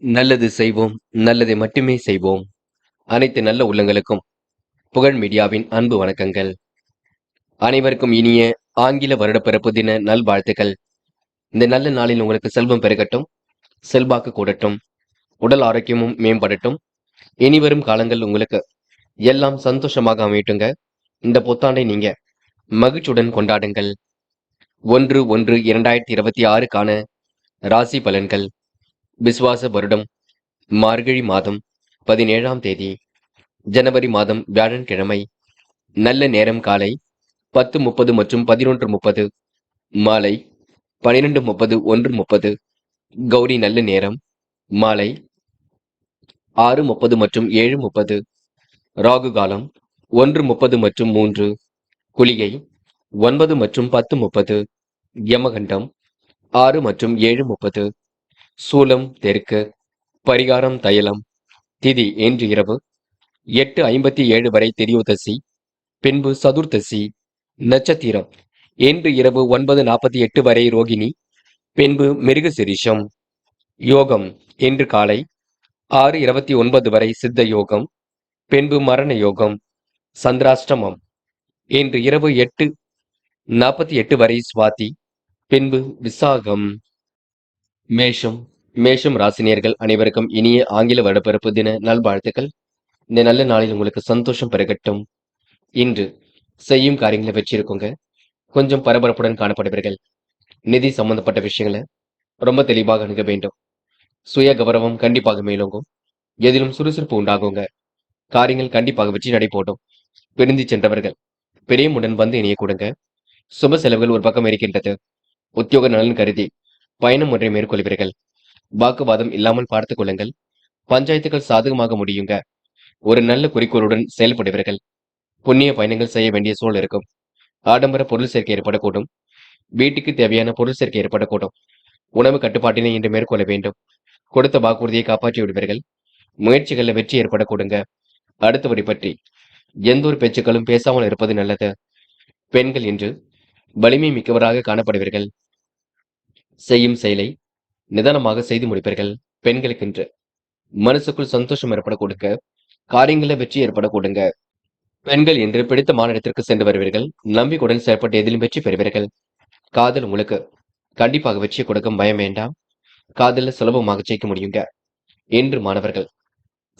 நல்லது செய்வோம், நல்லதை மட்டுமே செய்வோம். அனைத்து நல்ல உள்ளங்களுக்கும் புகழ் மீடியாவின் அன்பு வணக்கங்கள். அனைவருக்கும் இனிய ஆங்கில வருட பிறப்பு தின நல்வாழ்த்துக்கள். இந்த நல்ல நாளில் உங்களுக்கு செல்வம் பெருகட்டும், செல்வாக்கு கூடட்டும், உடல் ஆரோக்கியமும் மேம்படட்டும். இனிவரும் காலங்கள் உங்களுக்கு எல்லாம் சந்தோஷமாக அமையட்டுங்க. இந்த புத்தாண்டை நீங்க மகிழ்ச்சியுடன் கொண்டாடுங்கள். 1/1/2026க்கான ராசி பலன்கள். விசுவாச வருடம் மார்கழி மாதம் 17ஆம் தேதி ஜனவரி மாதம் வியாழன்கிழமை. நல்ல நேரம் காலை 10:30 மற்றும் 11:30, மாலை 12:30 1:30. கௌரி நல்ல நேரம் மாலை 6:30 மற்றும் 7:30. ராகு காலம் 1:30 மற்றும் 3. குளிகை 9 மற்றும் 10:30. யமகண்டம் 6 மற்றும் 7:30. சூலம் தெற்கு. பரிகாரம் தைலம். திதி இன்று இரவு 8:57 வரை திரியோதசி, பின்பு சதுர்த்தசி. நட்சத்திரம் இன்று இரவு 9:48 வரை ரோகிணி, பின்பு மிருகசிரிஷம். யோகம் இன்று காலை 6:29 வரை சித்த யோகம், பின்பு மரண யோகம். சந்திராஷ்டமம் இன்று இரவு 8:48 வரை சுவாதி, பின்பு விசாகம். மேஷம் மேஷம் ராசினியர்கள் அனைவருக்கும் இனிய ஆங்கில வருடப்பிறப்பு தின நல்வாழ்த்துக்கள். இந்த நல்ல நாளில் உங்களுக்கு சந்தோஷம் பெருகட்டும். இன்று செய்யும் காரியங்களை வச்சிருக்கோங்க. கொஞ்சம் பரபரப்புடன் காணப்படுவீர்கள். நிதி சம்பந்தப்பட்ட விஷயங்களை ரொம்ப தெளிவாக அணுக வேண்டும். சுய கௌரவம் கண்டிப்பாக மேலோங்கும். எதிலும் சுறுசுறுப்பு உண்டாகுங்க. காரியங்கள் கண்டிப்பாக வெற்றி நடைபோடும். பிரிந்து சென்றவர்கள் பிரியமுடன் வந்து இணைய கொடுங்க. சுப செலவுகள் ஒரு பக்கம் இருக்கின்றது. உத்தியோக நலன் கருதி பயணம் ஒன்றை மேற்கொள்வீர்கள். வாக்குவாதம் இல்லாமல் பார்த்துக் கொள்ளுங்கள். பஞ்சாயத்துகள் சாதகமாக முடியுங்க. ஒரு நல்ல குறிக்கோளுடன் செயல்படுவீர்கள். புண்ணிய பயணங்கள் செய்ய வேண்டிய சூழல் இருக்கும். ஆடம்பர பொருள் சேர்க்கை ஏற்படக்கூடும். வீட்டுக்கு தேவையான பொருள் சேர்க்கை ஏற்படக்கூடும். உணவு கட்டுப்பாட்டினை இன்று மேற்கொள்ள வேண்டும். கொடுத்த வாக்குறுதியை காப்பாற்றி விடுவீர்கள். முயற்சிகளில் வெற்றி ஏற்படக்கூடுங்க. அடுத்தவரை பற்றி எந்த ஒரு பேச்சுக்களும் பேசாமல் இருப்பது நல்லது. பெண்கள் இன்று வலிமை மிக்கவராக காணப்படுவீர்கள். செய்யும் செயலை நிதானமாக செய்து முடிப்பீர்கள். பெண்களுக்கு இன்று மனசுக்குள் சந்தோஷம் ஏற்பட கொடுக்க, காரியங்களில் வெற்றி ஏற்பட கொடுங்க. பெண்கள் இன்று பிடித்த மாநிலத்திற்கு சென்று வருவீர்கள். நம்பிக்கையுடன் செயல்பட்டு எதிலும் வெற்றி பெறுவீர்கள். காதல் உங்களுக்கு கண்டிப்பாக வெற்றியை கொடுக்கும், பயம் வேண்டாம். காதலில் சுலபமாக ஜெயிக்க முடியுங்க. இன்று மாணவர்கள்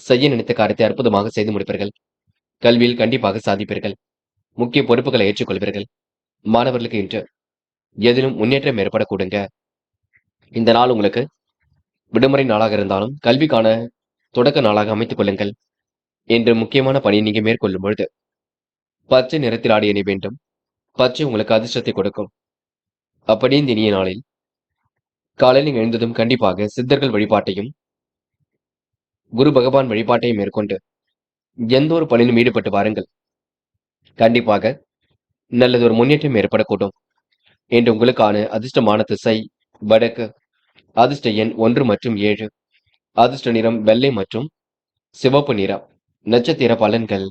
செய்ய நினைத்த காரியத்தை அற்புதமாக செய்து முடிப்பீர்கள். கல்வியில் கண்டிப்பாக சாதிப்பீர்கள். முக்கிய பொறுப்புகளை ஏற்றுக்கொள்வீர்கள். மாணவர்களுக்கு இன்று எதிலும் முன்னேற்றம் ஏற்பட கொடுங்க. இந்த நாள் உங்களுக்கு விடுமுறை நாளாக இருந்தாலும் கல்விக்கான தொடக்க நாளாக அமைத்துக் கொள்ளுங்கள். இன்று முக்கியமான பணியை நீங்க மேற்கொள்ளும் பொழுது பச்சை நிறத்தில் ஆடை அணி வேண்டும். பச்சை உங்களுக்கு அதிர்ஷ்டத்தை கொடுக்கும். அப்படி இந்த இனிய நாளில் காலையில் நீங்க எழுந்ததும் கண்டிப்பாக சித்தர்கள் வழிபாட்டையும் குரு பகவான் வழிபாட்டையும் மேற்கொண்டு எந்த ஒரு பணியிலும் ஈடுபட்டு வாருங்கள். கண்டிப்பாக நல்லது ஒரு முன்னேற்றம் ஏற்படக்கூடும். இன்று உங்களுக்கான அதிர்ஷ்டமான திசை வடக்கு. அதிர்ஷ்ட எண் 1 மற்றும் 7. அதிர்ஷ்ட நிறம் வெள்ளை மற்றும் சிவப்பு நிறம். நட்சத்திர பலன்கள்.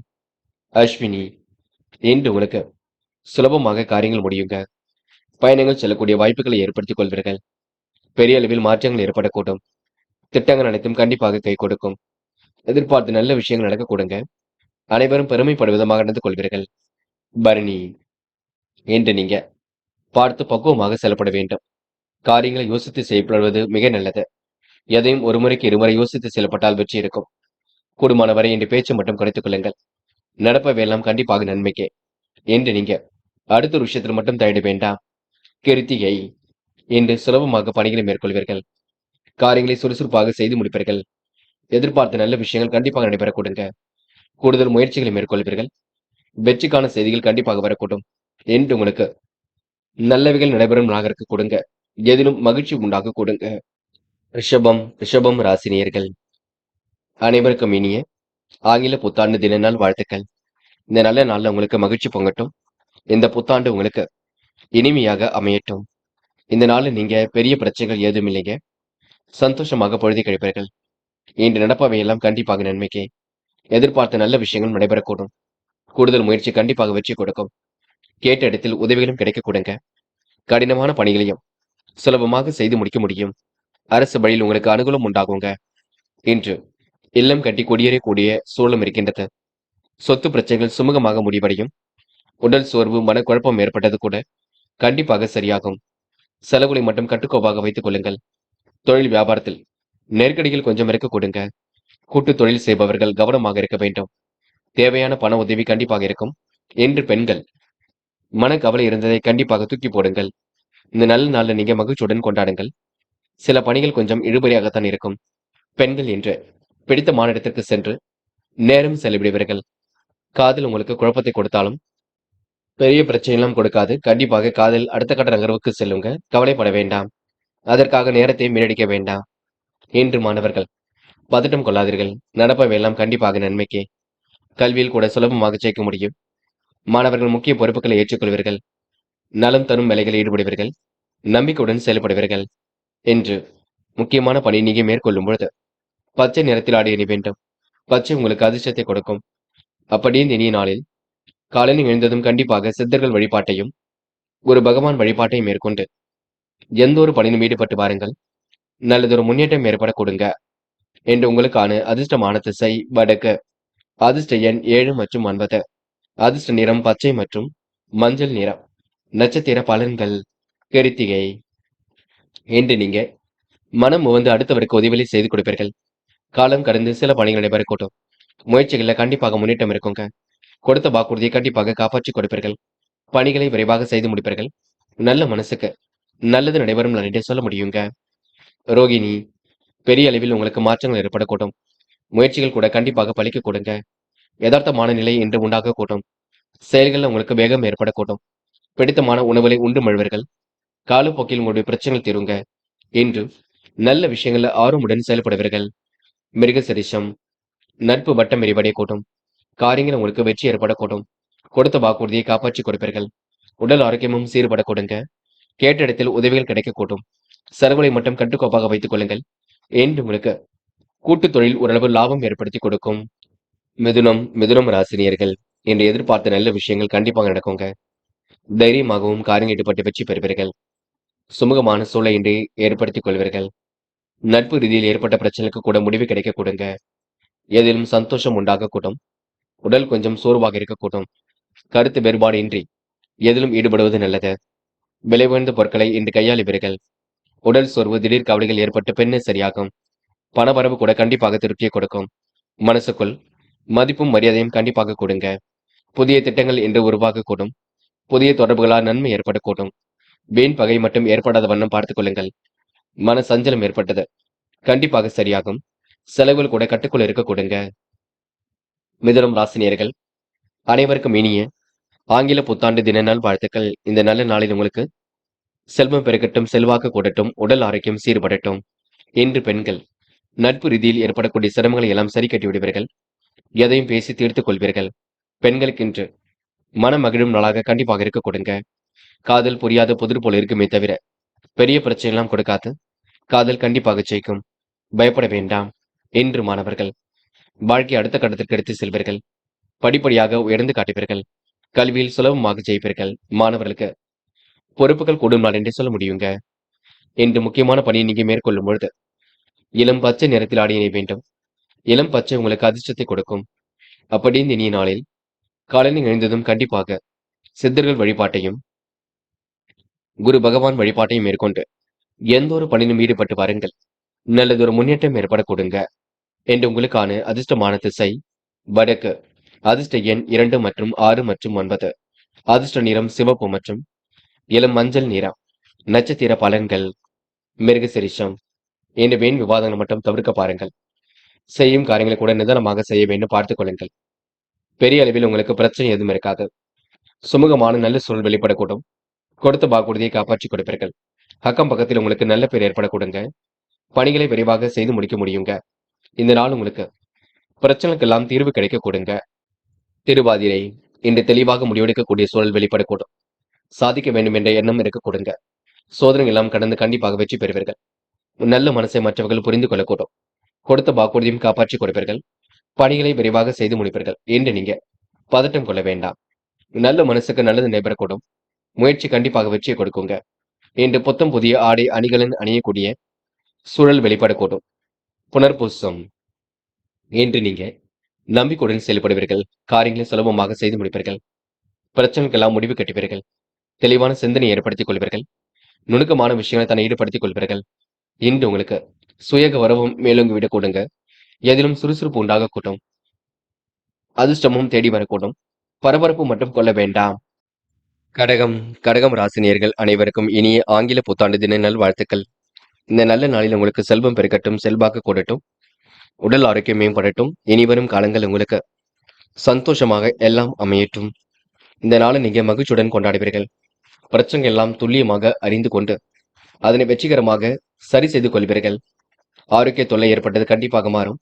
அஸ்வினி இன்று உங்களுக்கு சுலபமாக காரியங்கள் முடியுங்க. பயணங்கள் செல்லக்கூடிய வாய்ப்புகளை ஏற்படுத்திக் கொள்வீர்கள். பெரிய அளவில் மாற்றங்கள் ஏற்படக்கூடும். திட்டங்கள் அனைத்தும் கண்டிப்பாக கை கொடுக்கும். எதிர்பார்த்து நல்ல விஷயங்கள் நடக்க கொடுங்க. அனைவரும் பெருமைப்படும் விதமாக நடந்து கொள்வீர்கள். பரணி என்று நீங்க பார்த்து பக்குவமாக செயல்பட வேண்டும். காரியங்களை யோசித்து செயல்படுவது மிக நல்லது. எதையும் ஒரு முறைக்கு இருமுறை யோசித்து செயல்பட்டால் வெற்றி இருக்கும். கூடுமான வரை என்று பேச்சு மட்டும் குறைத்துக் கொள்ளுங்கள். நடப்பவையெல்லாம் கண்டிப்பாக நன்மைக்கே. என்று நீங்க அடுத்த ஒரு விஷயத்தில் மட்டும் தயிட வேண்டாம். கிருத்திகை என்று சுலபமாக பணிகளை மேற்கொள்வீர்கள். காரியங்களை சுறுசுறுப்பாக செய்து முடிப்பீர்கள். எதிர்பார்த்த நல்ல விஷயங்கள் கண்டிப்பாக நடைபெற கொடுங்க. கூடுதல் முயற்சிகளை மேற்கொள்வீர்கள். வெற்றிக்கான செய்திகள் கண்டிப்பாக வரக்கூடும். என்று உங்களுக்கு நல்லவைகள் நடைபெறும் நாகருக்கு கொடுங்க. எதிலும் மகிழ்ச்சி உண்டாக கொடுங்க. ரிஷபம் ராசினியர்கள் அனைவருக்கும் இனிய ஆங்கில புத்தாண்டு தின நாள் வாழ்த்துக்கள். இந்த நல்ல நாள்ல உங்களுக்கு மகிழ்ச்சி பொங்கட்டும். இந்த புத்தாண்டு உங்களுக்கு இனிமையாக அமையட்டும். இந்த நாள்ல நீங்க பெரிய பிரச்சனைகள் ஏதும் இல்லைங்க. சந்தோஷமாக பொழுதை கழிப்பீர்கள். இன்று நடப்பவை எல்லாம் கண்டிப்பாக நன்மைக்கே. எதிர்பார்த்த நல்ல விஷயங்கள் நடைபெறக்கூடும். கூடுதல் முயற்சி கண்டிப்பாக வெற்றி கொடுக்கும். கேட்ட இடத்தில் உதவிகளும் கிடைக்க கொடுங்க. கடினமான பணிகளையும் சுலபமாக செய்து முடிக்க முடியும். அரசு வழியில் உங்களுக்கு அனுகூலம் உண்டாகுங்க. இன்று இல்லம் கட்டி குடியேறக்கூடிய சூழலும் இருக்கின்றது. சொத்து பிரச்சனைகள் சுமூகமாக முடிவடையும். உடல் சோர்வு, மனக்குழப்பம் ஏற்பட்டது கூட கண்டிப்பாக சரியாகும். செலவுகளை மட்டும் கட்டுக்கோப்பாக வைத்துக் கொள்ளுங்கள். தொழில் வியாபாரத்தில் நெருக்கடிகள் கொஞ்சம் இருக்க கொடுங்க. கூட்டு தொழில் செய்பவர்கள் கவனமாக இருக்க வேண்டும். தேவையான பண உதவி கண்டிப்பாக இருக்கும். என்று பெண்கள் மனக்கவலை இருந்ததை கண்டிப்பாக தூக்கி போடுங்கள். இந்த நல்ல நாள்ல நீங்க மகிழ்ச்சியுடன் கொண்டாடுங்கள். சில பணிகள் கொஞ்சம் இழுபறியாகத்தான் இருக்கும். பெண்கள் என்று பிடித்தமான இடத்திற்கு சென்று நேரம் செலவிடுவீர்கள். காதல் உங்களுக்கு குழப்பத்தை கொடுத்தாலும் பெரிய பிரச்சனையெல்லாம் கொடுக்காது. கண்டிப்பாக காதல் அடுத்த கட்ட நகர்வுக்கு செல்லுங்க. கவலைப்பட வேண்டாம். அதற்காக நேரத்தை வீணடிக்க வேண்டாம். இன்று மாணவர்கள் பதட்டம் கொள்ளாதீர்கள். நடப்பவையெல்லாம் கண்டிப்பாக நன்மைக்கே. கல்வியில் கூட சுலபமாக ஜெயிக்க முடியும். மாணவர்கள் முக்கிய பொறுப்புகளை ஏற்றுக்கொள்வீர்கள். நலம் தரும் வேலைகளில் ஈடுபடுவீர்கள். நம்பிக்கையுடன் செயல்படுவீர்கள். என்று முக்கியமான பணி நீங்க மேற்கொள்ளும் பொழுது பச்சை நிறத்தில் ஆடை அணி வேண்டும். பச்சை உங்களுக்கு அதிர்ஷ்டத்தை கொடுக்கும். அப்படியே இந்த இனிய நாளில் காலையில் எழுந்ததும் கண்டிப்பாக சித்தர்கள் வழிபாட்டையும் குரு பகவான் வழிபாட்டையும் மேற்கொண்டு எந்த ஒரு பணியிலும் ஈடுபட்டு பாருங்கள். நல்லதொரு முன்னேற்றம் ஏற்பட கொடுங்க. என்று உங்களுக்கான அதிர்ஷ்டமான திசை வடக்கு. அதிர்ஷ்ட எண் 7 மற்றும் 9. அதிர்ஷ்ட நிறம் பச்சை மற்றும் மஞ்சள் நிறம். நட்சத்திர பலன்கள் கிருத்திகை. என்று நீங்க மனம் உவந்து அடுத்தவருக்கு உதவிகளை செய்து கொடுப்பீர்கள். காலம் கடந்து சில பணிகள் நடைபெறக்கூடும். முயற்சிகளில் கண்டிப்பாக முன்னேற்றம் இருக்குங்க. கொடுத்த வாக்குறுதியை கண்டிப்பாக காப்பாற்றி கொடுப்பீர்கள். பணிகளை விரைவாக செய்து முடிப்பீர்கள். நல்ல மனசுக்கு நல்லது நடைபெறும் நன்றிட்டே சொல்ல முடியுங்க. ரோகிணி, பெரிய அளவில் உங்களுக்கு மாற்றங்கள் ஏற்படக்கூடும். முயற்சிகள் கூட கண்டிப்பாக பலிக்க கொடுங்க. யதார்த்தமான நிலை என்று உண்டாகக்கூடும். செயல்களில் உங்களுக்கு வேகம் ஏற்படக்கூடும். பிடித்தமான உணவுகளை உண்டு மழுவர்கள். காலப்போக்கில் உங்களுடைய பிரச்சனைகள் தீருங்க. என்று நல்ல விஷயங்கள்ல ஆர்வமுடன் செயல்படுவீர்கள். மிருக சரிஷம், நட்பு வட்டம் விரிவடையக்கூடும். காரியங்கள் உங்களுக்கு வெற்றி ஏற்படக்கூடும். கொடுத்த வாக்குறுதியை காப்பாற்றி கொடுப்பீர்கள். உடல் ஆரோக்கியமும் சீர்பட கொடுங்க. கேட்ட இடத்தில் உதவிகள் கிடைக்கக்கூடும். செலவுகளை மட்டும் கட்டுக்கோப்பாக வைத்துக் கொள்ளுங்கள். என்று உங்களுக்கு கூட்டு தொழில் ஓரளவு லாபம் ஏற்படுத்தி கொடுக்கும். மிதுனம் ராசினியர்கள் என்று எதிர்பார்த்த நல்ல விஷயங்கள் கண்டிப்பாக நடக்குங்க. தைரியமாகவும் காரியம் ஈடுபட்டு வெற்றி பெறுவீர்கள். சுமூகமான சூழலை இன்றி ஏற்படுத்திக் கொள்வீர்கள். நட்பு ரீதியில் ஏற்பட்ட பிரச்சனைக்கு கூட முடிவு கிடைக்க கொடுங்க. எதிலும் சந்தோஷம் உண்டாகக்கூடும். உடல் கொஞ்சம் சோர்வாக இருக்கக்கூடும். கருத்து வேறுபாடு இன்றி எதிலும் ஈடுபடுவது நல்லது. விலை உயர்ந்த பொருட்களை இன்று கையாளுவீர்கள். உடல் சோர்வு, திடீர் கவலைகள் ஏற்பட்டு பெண்ணே சரியாகும். பணவரவு கூட கண்டிப்பாக திருப்தியை கொடுக்கும். மனசுக்குள் மதிப்பும் மரியாதையும் கண்டிப்பாக கொடுங்க. புதிய திட்டங்கள் என்று உருவாகக்கூடும். புதிய தொடர்புகளால் நன்மை ஏற்படக்கூடும். வீண் பகை மட்டும் ஏற்படாத வண்ணம் பார்த்துக் கொள்ளுங்கள். மன சஞ்சலம் ஏற்பட்டது கண்டிப்பாக சரியாகும். செலவுகள் கூட கட்டுக்குள் இருக்க கொடுங்க. மிதுனம் ராசினியர்கள் அனைவருக்கும் இனிய ஆங்கில புத்தாண்டு தின நாள் வாழ்த்துக்கள். இந்த நல்ல நாளில் உங்களுக்கு செல்வம் பெருகட்டும், செல்வாக்கு கூடட்டும், உடல் ஆரோக்கியம் சீர்படட்டும். இன்று பெண்கள் நட்பு ரீதியில் ஏற்படக்கூடிய சிரமங்களை எல்லாம் சரி கட்டி விடுவீர்கள். எதையும் பேசி தீர்த்துக் கொள்வீர்கள். பெண்களுக்கு இன்று மனம் மகிழும் நாளாக கண்டிப்பாக இருக்க கொடுங்க. காதல் புரியாத புதிர் போல இருக்குமே தவிர பெரிய பிரச்சனை எல்லாம் கொடுக்காது. காதல் கண்டிப்பாக ஜெயிக்கும். பயப்பட வேண்டாம். இன்று மாணவர்கள் வாழ்க்கை அடுத்த கட்டத்திற்கு எடுத்து செல்வீர்கள். படிப்படியாக உயர்ந்து காட்டுவீர்கள். கல்வியில் சுலபமாக ஜெயிப்பீர்கள். மாணவர்களுக்கு பொறுப்புகள் கூடும் நாள் என்றே சொல்ல முடியுங்க. இன்று முக்கியமான பணியை நீங்க மேற்கொள்ளும் பொழுது இளம் பச்சை நிறத்தில் ஆடியினை வேண்டும். இளம் பச்சை உங்களுக்கு அதிர்ஷ்டத்தை கொடுக்கும். அப்படி இந்த இனிய நாளில் காலையில் எழுந்ததும் கண்டிப்பாக சித்தர்கள் வழிபாட்டையும் குரு பகவான் வழிபாட்டையும் மேற்கொண்டு எந்த ஒரு பணியிலும் ஈடுபட்டு வாருங்கள். நல்லதொரு முன்னேற்றம் ஏற்பட கொடுங்க. என்று உங்களுக்கான அதிர்ஷ்டமான திசை வடக்கு. அதிர்ஷ்ட எண் 2 மற்றும் 6 மற்றும் 9. அதிர்ஷ்ட நிறம் சிவப்பு மற்றும் இளம் மஞ்சள் நிறம். நட்சத்திர பலன்கள் மிருகசிரிஷம். என்று வீண் விவாதங்களை மட்டும் தவிர்க்க பாருங்கள். செய்யும் காரியங்களை கூட நிதானமாக செய்ய வேண்டும் பார்த்துக் கொள்ளுங்கள். பெரிய அளவில் உங்களுக்கு பிரச்சனை எதுவும் இருக்காது. சுமூகமான நல்ல சூழல் வெளிப்படக்கூடும். கொடுத்த வாக்குறுதியை காப்பாற்றி கொடுப்பீர்கள். அக்கம் பக்கத்தில் உங்களுக்கு நல்ல பேர் ஏற்பட கொடுங்க. பணிகளை விரைவாக செய்து முடிக்க முடியுங்க. இந்த நாள் உங்களுக்கு பிரச்சனைக்கெல்லாம் தீர்வு கிடைக்க கொடுங்க. திருவாதிரை இன்று தெளிவாக முடிவெடுக்கக்கூடிய சூழல் வெளிப்படக்கூடும். சாதிக்க வேண்டும் என்ற எண்ணம் இருக்க கொடுங்க. சோதனை எல்லாம் கடந்து கண்டிப்பாக வெற்றி பெறுவீர்கள். நல்ல மனசை மற்றவர்கள் புரிந்து கொள்ளக்கூடும். கொடுத்த வாக்குறுதியும் காப்பாற்றி கொடுப்பீர்கள். பணிகளை விரைவாக செய்து முடிப்பீர்கள். என்று நீங்க பதட்டம் கொள்ள வேண்டாம். நல்ல மனசுக்கு நல்லது நடைபெறக்கூடும். முயற்சி கண்டிப்பாக வெற்றியை கொடுக்குங்க. இன்று புத்தம் புதிய ஆடை அணிகளின் அணியக்கூடிய சூழல் வெளிப்படக்கூடும். புனர்பூசம் இன்று நீங்க நம்பிக்கையுடன் செயல்படுவீர்கள். காரியங்களை சுலபமாக செய்து முடிப்பீர்கள். பிரச்சனைக்கெல்லாம் முடிவு கட்டுவீர்கள். தெளிவான சிந்தனை ஏற்படுத்திக் கொள்வீர்கள். நுணுக்கமான விஷயங்களை தன்னை ஈடுபடுத்திக் கொள்வீர்கள். இன்று உங்களுக்கு சுய கௌரவம் மேலோங்கி விடக்கூடுங்க. எதிலும் சுறுசுறுப்பு உண்டாகக்கூடும். அதிர்ஷ்டமும் தேடி வரக்கூடும். பரபரப்பு மட்டும் கொள்ள வேண்டாம். கடகம் கடகம் ராசினியர்கள் அனைவருக்கும் இனிய ஆங்கில புத்தாண்டு தின நல்வாழ்த்துக்கள். இந்த நல்ல நாளில் உங்களுக்கு செல்வம் பெருக்கட்டும், செல்வாக்கு கூடட்டும், உடல் ஆரோக்கியம் மேம்படட்டும். இனிவரும் காலங்கள் உங்களுக்கு சந்தோஷமாக எல்லாம் அமையட்டும். இந்த நாளை நீங்க மகிழ்ச்சியுடன் கொண்டாடுவீர்கள். பிரச்சனைகள் எல்லாம் துல்லியமாக அறிந்து கொண்டு அதனை வெற்றிகரமாக சரி செய்து கொள்வீர்கள். ஆரோக்கிய தொல்லை ஏற்பட்டது கண்டிப்பாக மாறும்.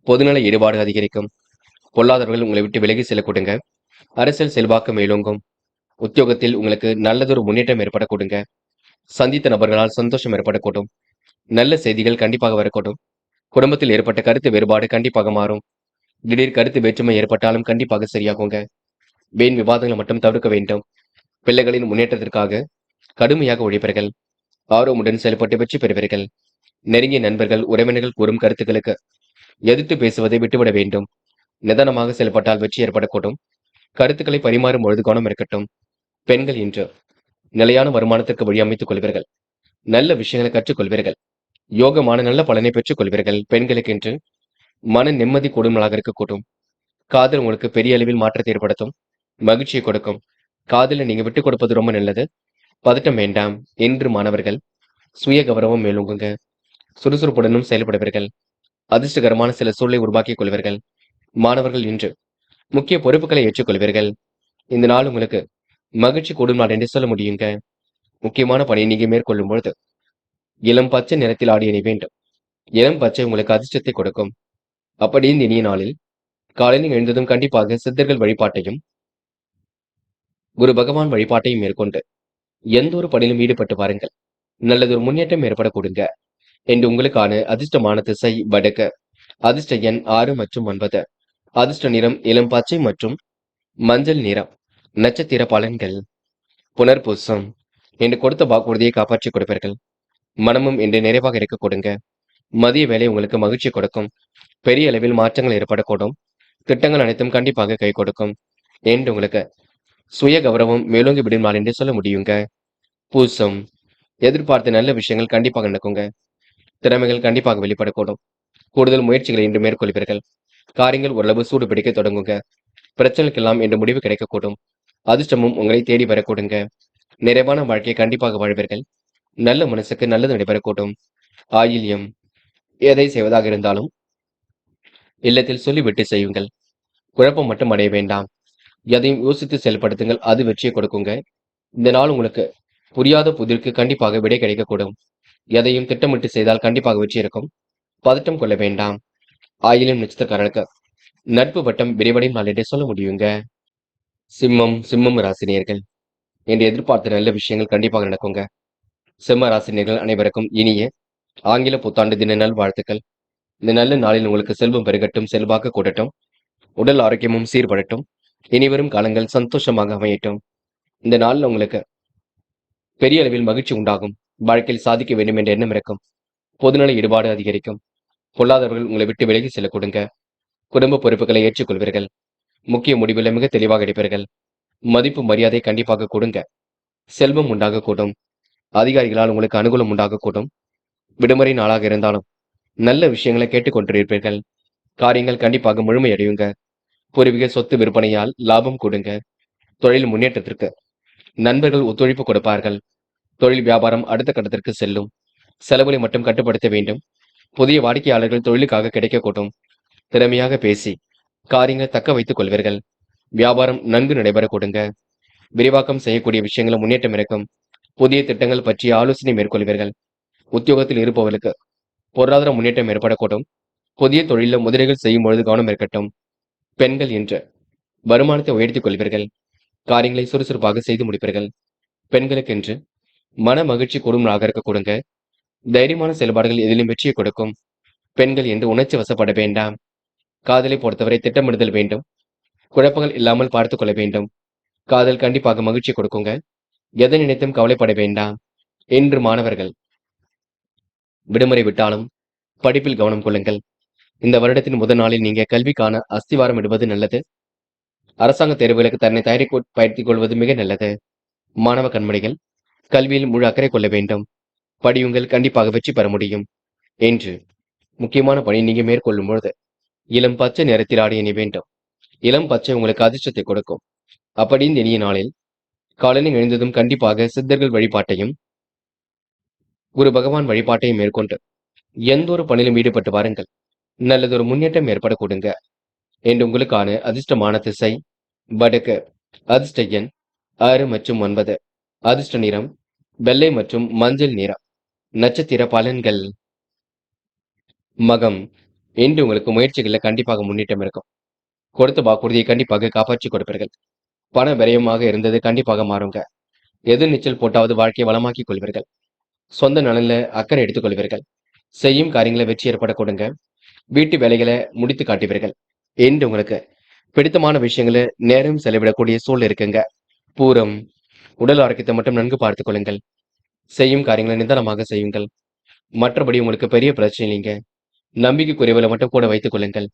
பொதுநல ஈடுபாடு அதிகரிக்கும். பொல்லாதவர்கள் உங்களை விட்டு விலகி செல்லக்கூடுங்க. அரசியல் செல்வாக்கு மேலோங்கும். உத்தியோகத்தில் உங்களுக்கு நல்லதொரு முன்னேற்றம் ஏற்படக்கூடுங்க. சந்தித்த நபர்களால் சந்தோஷம் ஏற்படக்கூடும். நல்ல செய்திகள் கண்டிப்பாக வரக்கூடும். குடும்பத்தில் ஏற்பட்ட கருத்து வேறுபாடு கண்டிப்பாக மாறும். திடீர் கருத்து வேற்றுமை ஏற்பட்டாலும் கண்டிப்பாக சரியாகுங்க. வீண் விவாதங்களை மட்டும் தவிர்க்க வேண்டும். பிள்ளைகளின் முன்னேற்றத்திற்காக கடுமையாக உழைப்பீர்கள். ஆர்வமுடன் செயல்பட்டு வெற்றி பெறுவீர்கள். நெருங்கிய நண்பர்கள், உறவினர்கள் கூறும் கருத்துக்களுக்கு எதிர்த்து பேசுவதை விட்டுவிட வேண்டும். நிதானமாக செயல்பட்டால் வெற்றி ஏற்படக்கூடும். கருத்துக்களை பரிமாறும் பொழுது கவனம் இருக்கட்டும். பெண்கள் இன்று நிலையான வருமானத்திற்கு வழி அமைத்துக் கொள்வீர்கள். நல்ல விஷயங்களை கற்றுக்கொள்வீர்கள். யோகமான நல்ல பலனை பெற்றுக் கொள்வீர்கள். பெண்களுக்கு இன்று மன நிம்மதி கூடும் நாளாக இருக்கக்கூடும். காதல் உங்களுக்கு பெரிய அளவில் மாற்றத்தை ஏற்படுத்தும். மகிழ்ச்சியை கொடுக்கும். காதலை நீங்க விட்டுக் கொடுப்பது ரொம்ப நல்லது. பதட்டம் வேண்டாம். இன்று மாணவர்கள் சுய கௌரவம் மேலோங்குங்க. சுறுசுறுப்புடனும் செயல்படுவீர்கள். அதிர்ஷ்டகரமான சில சூழலை உருவாக்கிக் கொள்வீர்கள். மாணவர்கள் இன்று முக்கிய பொறுப்புகளை ஏற்றுக்கொள்வீர்கள். இந்த நாள் உங்களுக்கு மகிழ்ச்சி கூடும் நாள் என்று சொல்ல முடியுங்க. முக்கியமான பணியை நீங்க மேற்கொள்ளும் பொழுது இளம் பச்சை நிறத்தில் ஆடி அணி வேண்டும். இளம் பச்சை உங்களுக்கு அதிர்ஷ்டத்தை கொடுக்கும். அப்படி இந்த இனிய நாளில் காலையில் எழுந்ததும் கண்டிப்பாக சித்தர்கள் வழிபாட்டையும் குரு பகவான் வழிபாட்டையும் மேற்கொண்டு எந்த ஒரு பணியிலும் ஈடுபட்டு பாருங்கள். நல்லதொரு முன்னேற்றம் ஏற்படக்கூடுங்க. என்று உங்களுக்கான அதிர்ஷ்டமான திசை வடக்கு. அதிர்ஷ்ட எண் 6 மற்றும் 9. அதிர்ஷ்ட நிறம் இளம் பச்சை மற்றும் மஞ்சள் நிறம். நட்சத்திர பலன்கள். புனர்பூசம். என்று கொடுத்த வாக்குறுதியை காப்பாற்றிக் கொடுப்பீர்கள். மனமும் இன்று நிறைவாக இருக்க கொடுங்க. மதிய வேலை உங்களுக்கு மகிழ்ச்சி கொடுக்கும். பெரிய அளவில் மாற்றங்கள் ஏற்படக்கூடும். திட்டங்கள் அனைத்தும் கண்டிப்பாக கை கொடுக்கும். என்று உங்களுக்கு சுய கௌரவம் மேலோங்கி விடும் நாள் என்று சொல்ல முடியுங்க. பூசம். எதிர்பார்த்த நல்ல விஷயங்கள் கண்டிப்பாக நடக்குங்க. திறமைகள் கண்டிப்பாக வெளிப்படக்கூடும். கூடுதல் முயற்சிகளை இன்று மேற்கொள்வீர்கள். காரியங்கள் ஓரளவு சூடு பிடிக்க தொடங்குங்க. பிரச்சனைக்கெல்லாம் இன்று முடிவு கிடைக்கக்கூடும். அதிர்ஷ்டமும் உங்களை தேடி வரக்கூடுங்க. நிறைவான வாழ்க்கையை கண்டிப்பாக வாழ்வீர்கள். நல்ல மனசுக்கு நல்லது நடைபெறக்கூடும். ஆயில்யம். எதை செய்வதாக இருந்தாலும் இல்லத்தில் சொல்லிவிட்டு செய்யுங்கள். குழப்பம் மட்டும் அடைய வேண்டாம். எதையும் யோசித்து செயல்படுத்துங்கள். அது வெற்றியை கொடுக்குங்க. இந்த நாள் உங்களுக்கு புரியாத புதிருக்கு கண்டிப்பாக விடை கிடைக்கக்கூடும். எதையும் திட்டமிட்டு செய்தால் கண்டிப்பாக வெற்றி இருக்கும். பதட்டம் கொள்ள வேண்டாம். ஆயிலும் நட்சத்திரக்காரனுக்கு நட்பு வட்டம் விரிவடையும் நாள் என்றே சொல்ல முடியுங்க. சிம்மம் ராசினியர்கள் என்று எதிர்பார்த்த நல்ல விஷயங்கள் கண்டிப்பாக நடக்குங்க. சிம்ம ராசினியர்கள் அனைவருக்கும் இனிய ஆங்கில புத்தாண்டு தின நல் வாழ்த்துக்கள். இந்த நல்ல நாளில் உங்களுக்கு செல்வம் பெருகட்டும், செல்வாக்கு கூடட்டும், உடல் ஆரோக்கியமும் சீர்படட்டும். இனிவரும் காலங்கள் சந்தோஷமாக அமையட்டும். இந்த நாளில் உங்களுக்கு பெரிய அளவில் மகிழ்ச்சி உண்டாகும். வாழ்க்கையில் சாதிக்க வேண்டும் என்ற எண்ணம் இருக்கும். பொதுநல ஈடுபாடு அதிகரிக்கும். பொல்லாதவர்கள் உங்களை விட்டு விலகி செல்ல கொடுங்க. குடும்ப பொறுப்புகளை ஏற்றுக்கொள்வீர்கள். முக்கிய முடிவுகளை மிக தெளிவாக எடுப்பீர்கள். மதிப்பு மரியாதை கண்டிப்பாக கொடுங்க. செல்வம் உண்டாகக்கூடும். அதிகாரிகளால் உங்களுக்கு அனுகூலம் உண்டாகக்கூடும். விடுமுறை நாளாக இருந்தாலும் நல்ல விஷயங்களை கேட்டுக்கொண்டிருப்பீர்கள். காரியங்கள் கண்டிப்பாக முழுமையடையுங்க. பூர்வீக சொத்து விற்பனையால் லாபம் கொடுங்க. தொழில் முன்னேற்றத்திற்கு நண்பர்கள் ஒத்துழைப்பு கொடுப்பார்கள். தொழில் வியாபாரம் அடுத்த கட்டத்திற்கு செல்லும். செலவுகளை மட்டும் கட்டுப்படுத்த வேண்டும். புதிய வாடிக்கையாளர்கள் தொழிலுக்காக கிடைக்கக்கூடும். திறமையாக பேசி காரியங்களை தக்க வைத்துக் கொள்வீர்கள். வியாபாரம் நன்கு நடைபெற கொடுங்க. விரிவாக்கம் செய்யக்கூடிய விஷயங்களும் முன்னேற்றம் இருக்கும். புதிய திட்டங்கள் பற்றிய ஆலோசனை மேற்கொள்வீர்கள். உத்தியோகத்தில் இருப்பவர்களுக்கு பொருளாதார முன்னேற்றம் ஏற்படக்கூடும். புதிய தொழிலில் முதலீடுகள் செய்யும் பொழுது கவனம் இருக்கட்டும். பெண்கள் என்று வருமானத்தை உயர்த்திக் கொள்வீர்கள். காரியங்களை சுறுசுறுப்பாக செய்து முடிப்பீர்கள். பெண்களுக்கென்று மன மகிழ்ச்சி கூடும் நாளாக இருக்க கொடுங்க. தைரியமான செயல்பாடுகள் எதிலும் வெற்றியை கொடுக்கும். பெண்கள் என்று உணர்ச்சி வசப்பட வேண்டாம். காதலை பொறுத்தவரை திட்டமிடுதல் வேண்டும். குழப்பங்கள் இல்லாமல் பார்த்துக் கொள்ள வேண்டும். காதல் கண்டிப்பாக மகிழ்ச்சி கொடுக்குங்க. எதை நினைத்தும் கவலைப்பட வேண்டாம். இன்று மாணவர்கள் விடுமுறை விட்டாலும் படிப்பில் கவனம் கொள்ளுங்கள். இந்த வருடத்தின் முதல் நாளில் நீங்க கல்விக்கான அஸ்திவாரம் இடுவது நல்லது. அரசாங்க தேர்வுகளுக்கு தன்னை தயாரிப்படுத்திக் கொள்வது மிக நல்லது. மாணவ கண்மணிகள், கல்வியில் முழு அக்கறை கொள்ள வேண்டும். படியுங்கள், கண்டிப்பாக வெற்றி பெற முடியும். என்று முக்கியமான பணி நீங்க மேற்கொள்ளும் பொழுது இளம் பச்சை நிறத்தில் ஆடை அணிய வேண்டும். இளம் பச்சை உங்களுக்கு அதிர்ஷ்டத்தை கொடுக்கும். அப்படி இந்த இனிய நாளில் காலையில் எழுந்ததும் கண்டிப்பாக சித்தர்கள் வழிபாட்டையும் குரு பகவான் வழிபாட்டையும் மேற்கொண்டு எந்த ஒரு பணியிலும் ஈடுபட்டு வாருங்கள். நல்லதொரு முன்னேற்றம் ஏற்பட கொடுங்க. என்று உங்களுக்கான அதிர்ஷ்டமான திசை வடக்கு. அதிர்ஷ்ட எண் 6 மற்றும் 9. அதிர்ஷ்ட நிறம் வெள்ளை மற்றும் மஞ்சள் நிறம். நட்சத்திர பலன்கள். மகம். இன்று உங்களுக்கு முயற்சிகளில் கண்டிப்பாக முன்னேற்றம் இருக்கும். கொடுத்த வாக்குறுதியை கண்டிப்பாக காப்பாற்றி கொடுப்பீர்கள். பண விரயமாக இருந்தது கண்டிப்பாக மாறுங்க. எது நீச்சல் போட்டாவது வாழ்க்கையை வளமாக்கிக் கொள்வீர்கள். சொந்த நலன்ல அக்கறை எடுத்துக் கொள்வீர்கள். செய்யும் காரியங்களை வெற்றி ஏற்பட கொடுங்க. வீட்டு வேலைகளை முடித்து காட்டுவீர்கள். என்று உங்களுக்கு பிடித்தமான விஷயங்களை நேரம் செலவிடக்கூடிய சூழல் இருக்குங்க. பூரம். உடல் ஆரோக்கியத்தை மட்டும் நன்கு பார்த்துக் கொள்ளுங்கள். செய்யும் காரியங்களை நிதானமாக செய்யுங்கள். மற்றபடி உங்களுக்கு பெரிய பிரச்சனை இல்லைங்க. நம்பிக்கைக்குரியவர்களை மட்டும் கூட வைத்துக் கொள்ளுங்கள்.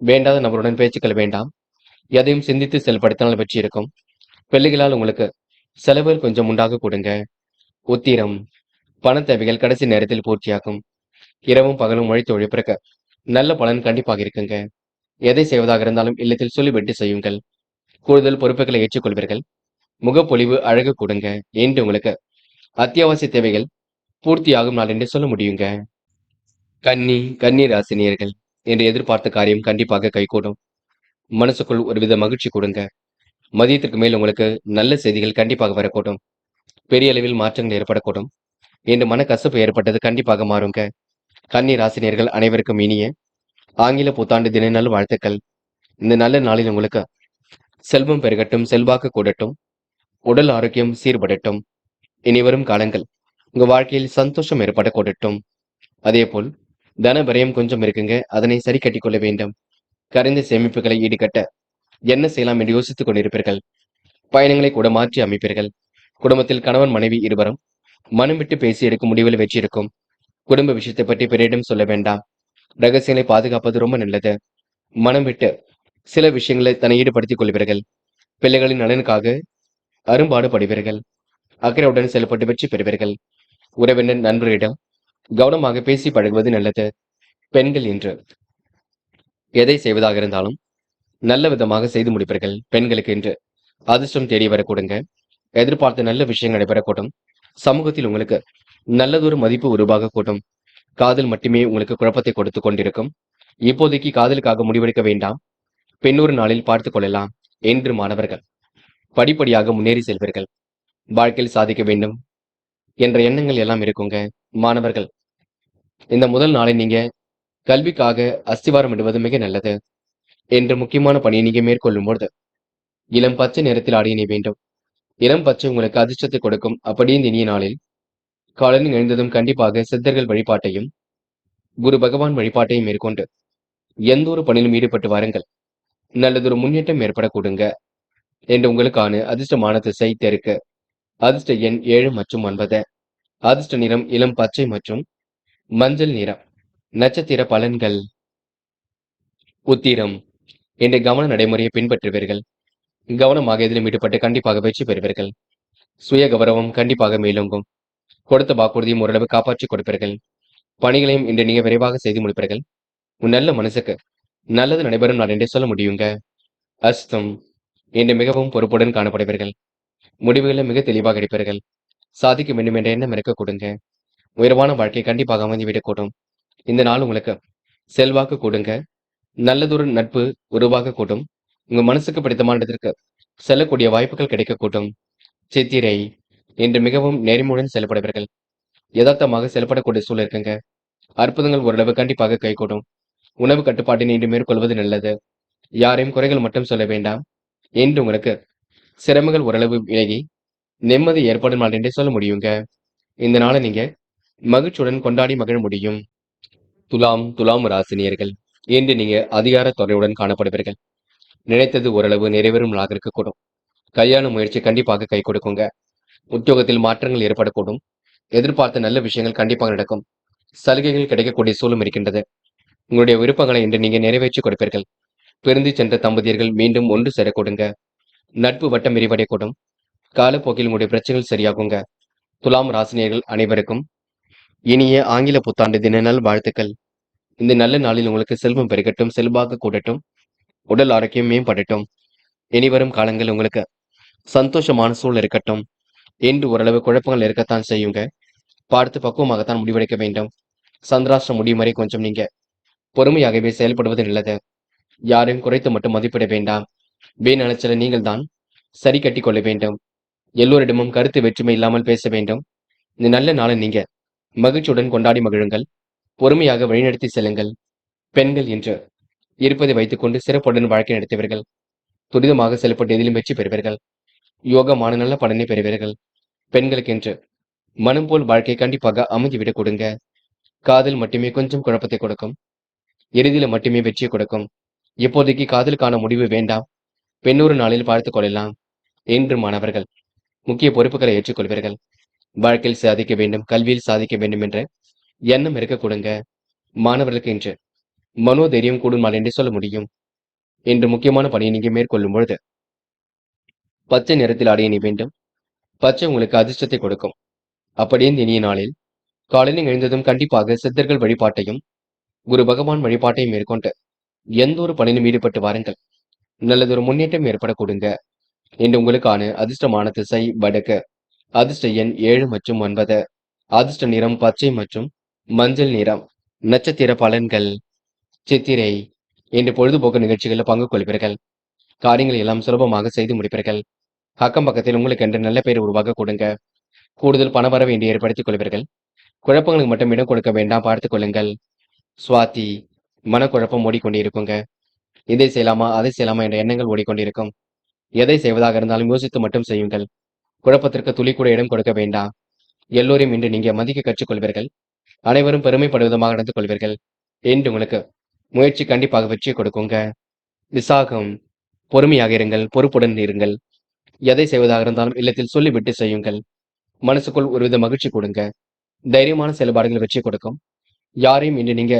வேண்டாத நபருடன் பேச்சுக்கள் வேண்டாம். எதையும் சிந்தித்து செயல்படுத்தினால் வெற்றி இருக்கும். பிள்ளைகளால் உங்களுக்கு செலவுகள் கொஞ்சம் உண்டாக கொடுங்க. உத்திரம். பண தேவைகள் கடைசி நேரத்தில் பூர்த்தியாகும். இரவும் பகலும் உழைத்து உழைப்பிறக்க நல்ல பலன் கண்டிப்பாக இருக்குங்க. எதை செய்வதாக இருந்தாலும் இல்லத்தில் சொல்லிவிட்டு செய்யுங்கள். கூடுதல் பொறுப்புகளை ஏற்றுக்கொள்வீர்கள். முகப்பொலிவு அழகு கொடுங்க. என்று உங்களுக்கு அத்தியாவசிய தேவைகள் பூர்த்தியாகும் நாள் என்று சொல்ல முடியுங்க. கன்னி ராசினியர்கள் என்று எதிர்பார்த்த காரியம் கண்டிப்பாக கைகூடும். மனசுக்குள் ஒருவித மகிழ்ச்சி கொடுங்க. மதியத்திற்கு மேல் உங்களுக்கு நல்ல செய்திகள் கண்டிப்பாக வரக்கூடும். பெரிய அளவில் மாற்றங்கள் ஏற்படக்கூடும். என்று மனக்கசப்பு ஏற்பட்டது கண்டிப்பாக மாறுங்க. கன்னி ராசினியர்கள் அனைவருக்கும் இனிய ஆங்கில புத்தாண்டு தின நல் வாழ்த்துக்கள். இந்த நல்ல நாளில் உங்களுக்கு செல்வம் பெருகட்டும், செல்வாக்கு கூடட்டும், உடல் ஆரோக்கியம் சீர்படட்டும். இனி வரும் காலங்கள் உங்க வாழ்க்கையில் சந்தோஷம் ஏற்பட கூடட்டும். அதே போல் தன விரயம் கொஞ்சம் இருக்குங்க. அதனை சரி கட்டிக் கொள்ள வேண்டும். கரைந்த சேமிப்புகளை ஈடுகட்ட என்ன செய்யலாம் என்று யோசித்துக் கொண்டிருப்பீர்கள். பயணங்களை கூட மாற்றி அமைப்பீர்கள். குடும்பத்தில் கணவன் மனைவி இருவரும் மனம் விட்டு பேசி எடுக்கும் முடிவில் வெற்றி இருக்கும். குடும்ப விஷயத்தை பற்றி பிறரிடம் சொல்ல வேண்டாம். ரகசியங்களை பாதுகாப்பது ரொம்ப நல்லது. மனம் விட்டு சில விஷயங்களை தன்னை ஈடுபடுத்திக் கொள்வீர்கள். பிள்ளைகளின் நலனுக்காக அரும்பாடுபடுவீர்கள். அக்கறையுடன் செயல்பட்டு வெற்றி பெறுவீர்கள். உறவினர் நண்பர்களிடம் கவனமாக பேசி பழகுவது நல்லது. பெண்கள் இன்று எதை செய்வதாக இருந்தாலும் நல்ல விதமாக செய்து முடிப்பீர்கள். பெண்களுக்கு இன்று அதிர்ஷ்டம் தேடி வரக்கூடுங்க. எதிர்பார்த்த நல்ல விஷயங்கள் நடைபெறக்கூடும். சமூகத்தில் உங்களுக்கு நல்லதொரு மதிப்பு உருவாக கூடும். காதல் மட்டுமே உங்களுக்கு குழப்பத்தை கொடுத்து கொண்டிருக்கும். இப்போதைக்கு காதலுக்காக முடிவெடுக்க வேண்டாம். பின்னொரு நாளில் பார்த்துக் கொள்ளலாம். என்று மாணவர்கள் படிப்படியாக முன்னேறி செல்வீர்கள். வாழ்க்கையில் சாதிக்க வேண்டும் என்ற எண்ணங்கள் எல்லாம் இருக்குங்க. மாணவர்கள் இந்த முதல் நாளை நீங்க கல்விக்காக அஸ்திவாரம் இடுவது மிக நல்லது. என்று முக்கியமான பணியை நீங்க மேற்கொள்ளும் பொழுது இளம் பச்சை நிறத்தில் ஆடிய வேண்டும். இளம் பச்சை உங்களுக்கு அதிர்ஷ்டத்தை கொடுக்கும். அப்படியே இந்த இனிய நாளில் காலையில் எழுந்ததும் கண்டிப்பாக சித்தர்கள் வழிபாட்டையும் குரு பகவான் வழிபாட்டையும் மேற்கொண்டு எந்த ஒரு பணியிலும் ஈடுபட்டு வாருங்கள். நல்லதொரு முன்னேற்றம் ஏற்பட கொடுங்க. என்று உங்களுக்கான அதிர்ஷ்டமான திசை தெற்கு. அதிர்ஷ்ட எண் 7 மற்றும் 9. அதிர்ஷ்ட நிறம் இளம் பச்சை மற்றும் மஞ்சள் நிறம். நட்சத்திர பலன்கள். உத்திரம். என்ற கவன நடைமுறையை பின்பற்றுவீர்கள். கவனமாக இதிலும் ஈடுபட்டு கண்டிப்பாக வெற்றி பெறுவீர்கள். சுய கௌரவம் கண்டிப்பாக மேலோங்கும். கொடுத்த வாக்குறுதியும் ஓரளவு காப்பாற்றி கொடுப்பீர்கள். பணிகளையும் இன்று நீங்க விரைவாக செய்து முடிப்பீர்கள். உன் நல்ல மனசுக்கு நல்லது நடைபெறும் நாள் என்றே சொல்ல முடியுங்க. அஸ்தம். இன்று மிகவும் பொறுப்புடன் காணப்படுவீர்கள். முடிவுகளை மிக தெளிவாக எடுப்பீர்கள். சாதிக்க வேண்டும் என்ற எண்ணம் இருக்க கொடுங்க. உயர்வான வாழ்க்கை கண்டிப்பாக அமைந்துவிடக்கூடும். இந்த நாள் உங்களுக்கு செல்வாக்கு கொடுங்க. நல்லதொரு நட்பு உருவாக கூட்டும். உங்க மனசுக்கு பிடித்தமான இடத்திற்கு செல்லக்கூடிய வாய்ப்புகள் கிடைக்கக்கூடும். சித்திரை. இன்று மிகவும் நேர்மையுடன் செயல்படுவீர்கள். யதார்த்தமாக செயல்படக்கூடிய சூழல் இருக்குங்க. அற்புதங்கள் ஓரளவு கண்டிப்பாக கைகூடும். உணவு கட்டுப்பாட்டினை இன்று மேற்கொள்வது நல்லது. யாரையும் குறைகள் மட்டும் சொல்ல வேண்டாம். என்று உங்களுக்கு சிரமங்கள் ஓரளவு விலகி நிம்மதி ஏற்படும் நாள் என்றே சொல்ல முடியுங்க. இந்த நாளை நீங்க மகிழ்ச்சியுடன் கொண்டாடி மகிழ முடியும். துலாம் ராசினியர்கள் இன்று நீங்க அதிகார துறையுடன் காணப்படுவீர்கள். நினைத்தது ஓரளவு நிறைவேறும் நாளாக இருக்கக்கூடும். கல்யாண முயற்சி கண்டிப்பாக கை கொடுக்குங்க. உத்தியோகத்தில் மாற்றங்கள் ஏற்படக்கூடும். எதிர்பார்த்த நல்ல விஷயங்கள் கண்டிப்பாக நடக்கும். சலுகைகள் கிடைக்கக்கூடிய சூழலும் இருக்கின்றது. உங்களுடைய விருப்பங்களை இன்று நீங்க நிறைவேற்றி கொடுப்பீர்கள். பிரிந்து சென்ற தம்பதியர்கள் மீண்டும் ஒன்று சேர கொடுங்க. நட்பு வட்டம் விரிவடையக்கூடும். காலப்போக்கில் உங்களுடைய பிரச்சனைகள் சரியாகுங்க. துலாம் ராசினியர்கள் அனைவருக்கும் இனிய ஆங்கில புத்தாண்டு தின நல் வாழ்த்துக்கள். இந்த நல்ல நாளில் உங்களுக்கு செல்வம் பெருகட்டும், செல்வாக்கு கூடட்டும், உடல் ஆரோக்கியம் மேம்படட்டும். இனிவரும் காலங்கள் உங்களுக்கு சந்தோஷமான சூழல் இருக்கட்டும். என்று ஓரளவு குழப்பங்கள் இருக்கத்தான் செய்யுங்க. பார்த்து பக்குவமாகத்தான் முடிவெடுக்க வேண்டும். சந்திராஷ்டிரம் முடியும் வரை கொஞ்சம் நீங்க பொறுமையாகவே செயல்படுவது நல்லது. யாரையும் குறைத்து மட்டும் மதிப்பிட வேண்டாம். வீண் அலைச்சலை நீங்கள் தான் சரி கட்டி கொள்ள வேண்டும். எல்லோரிடமும் கருத்து வேற்றுமை இல்லாமல் பேச வேண்டும். இந்த நல்ல நாளை நீங்க மகிழ்ச்சியுடன் கொண்டாடி மகிழுங்கள். பொறுமையாக வழிநடத்தி செல்லுங்கள். பெண்கள் என்று இருப்பதை வைத்துக்கொண்டு சிறப்புடன் வாழ்க்கை நடத்துவீர்கள். துரிதமாக செயல்பட்டு எதிலும் வெற்றி பெறுவீர்கள். யோகமான நல்ல பலனை பெறுவீர்கள். பெண்களுக்கென்று மனம் போல் வாழ்க்கை கண்டிப்பாக அமைந்துவிடக் கொடுங்க. காதல் மட்டுமே கொஞ்சம் குழப்பத்தை கொடுக்கும். இறுதியில மட்டுமே வெற்றியை கொடுக்கும். இப்போதைக்கு காதலுக்கான முடிவு வேண்டாம். பெண்ணொரு நாளில் பார்த்துக் கொள்ளலாம். என்று மாணவர்கள் முக்கிய பொறுப்புகளை ஏற்றுக்கொள்வீர்கள். வாழ்க்கையில் சாதிக்க வேண்டும், கல்வியில் சாதிக்க வேண்டும் என்ற எண்ணம் இருக்க கொடுங்க. மாணவர்களுக்கு இன்று மனோதைரியம் கூடும் நாள் என்று சொல்ல முடியும். இன்று முக்கியமான பணியை நீங்க மேற்கொள்ளும் பொழுது பச்சை நிறத்தில் ஆடைய நீ வேண்டும். பச்சை உங்களுக்கு அதிர்ஷ்டத்தை கொடுக்கும். அப்படியே இந்த இனிய நாளில் காலையில் எழுந்ததும் கண்டிப்பாக சித்தர்கள் வழிபாட்டையும் குரு பகவான் வழிபாட்டையும் மேற்கொண்டு எந்த ஒரு பணியிலும் ஈடுபட்டு வாருங்கள். நல்லதொரு முன்னேற்றம் ஏற்பட கொடுங்க. இன்று உங்களுக்கான அதிர்ஷ்டமான திசை வடக்கு. அதிர்ஷ்ட எண் 7 மற்றும் 9. அதிர்ஷ்ட நிறம் பச்சை மற்றும் மஞ்சள் நிறம். நட்சத்திர பலன்கள். சித்திரை. இன்று பொழுதுபோக்கு நிகழ்ச்சிகளில் பங்கு கொள்வீர்கள். காரியங்களை எல்லாம் சுலபமாக செய்து முடிப்பீர்கள். அக்கம் பக்கத்தில் உங்களுக்கு என்று நல்ல பெயர் உருவாக்க கொடுங்க. கூடுதல் பணவரவு இன்று ஏற்படுத்திக் கொள்வீர்கள். குழப்பங்களுக்கு மட்டும் இடம் கொடுக்க வேண்டாம், பார்த்துக் கொள்ளுங்கள். சுவாதி. மனக்குழப்பம் ஓடிக்கொண்டிருக்குங்க. இதை செய்யலாமா அதை செய்யலாமா என்ற எண்ணங்கள் ஓடிக்கொண்டிருக்கும். எதை செய்வதாக இருந்தாலும் யோசித்து மட்டும் செய்யுங்கள். குழப்பத்திற்கு துளி கூட இடம் கொடுக்க வேண்டாம். எல்லோரையும் இன்று நீங்க மதிக்க கற்றுக்கொள்வீர்கள். அனைவரும் பெருமைப்படும் விதமாக நடந்து கொள்வீர்கள். என்று உங்களுக்கு முயற்சி கண்டிப்பாக வெற்றியை கொடுக்குங்க. விசாகம். பொறுமையாக இருங்கள், பொறுப்புடன் இருங்கள். எதை செய்வதாக இருந்தாலும் இல்லத்தில் சொல்லிவிட்டு செய்யுங்கள். மனசுக்குள் ஒருவித மகிழ்ச்சி கொடுங்க. தைரியமான செயல்பாடுகள் வெற்றி கொடுக்கும். யாரையும் இன்று நீங்க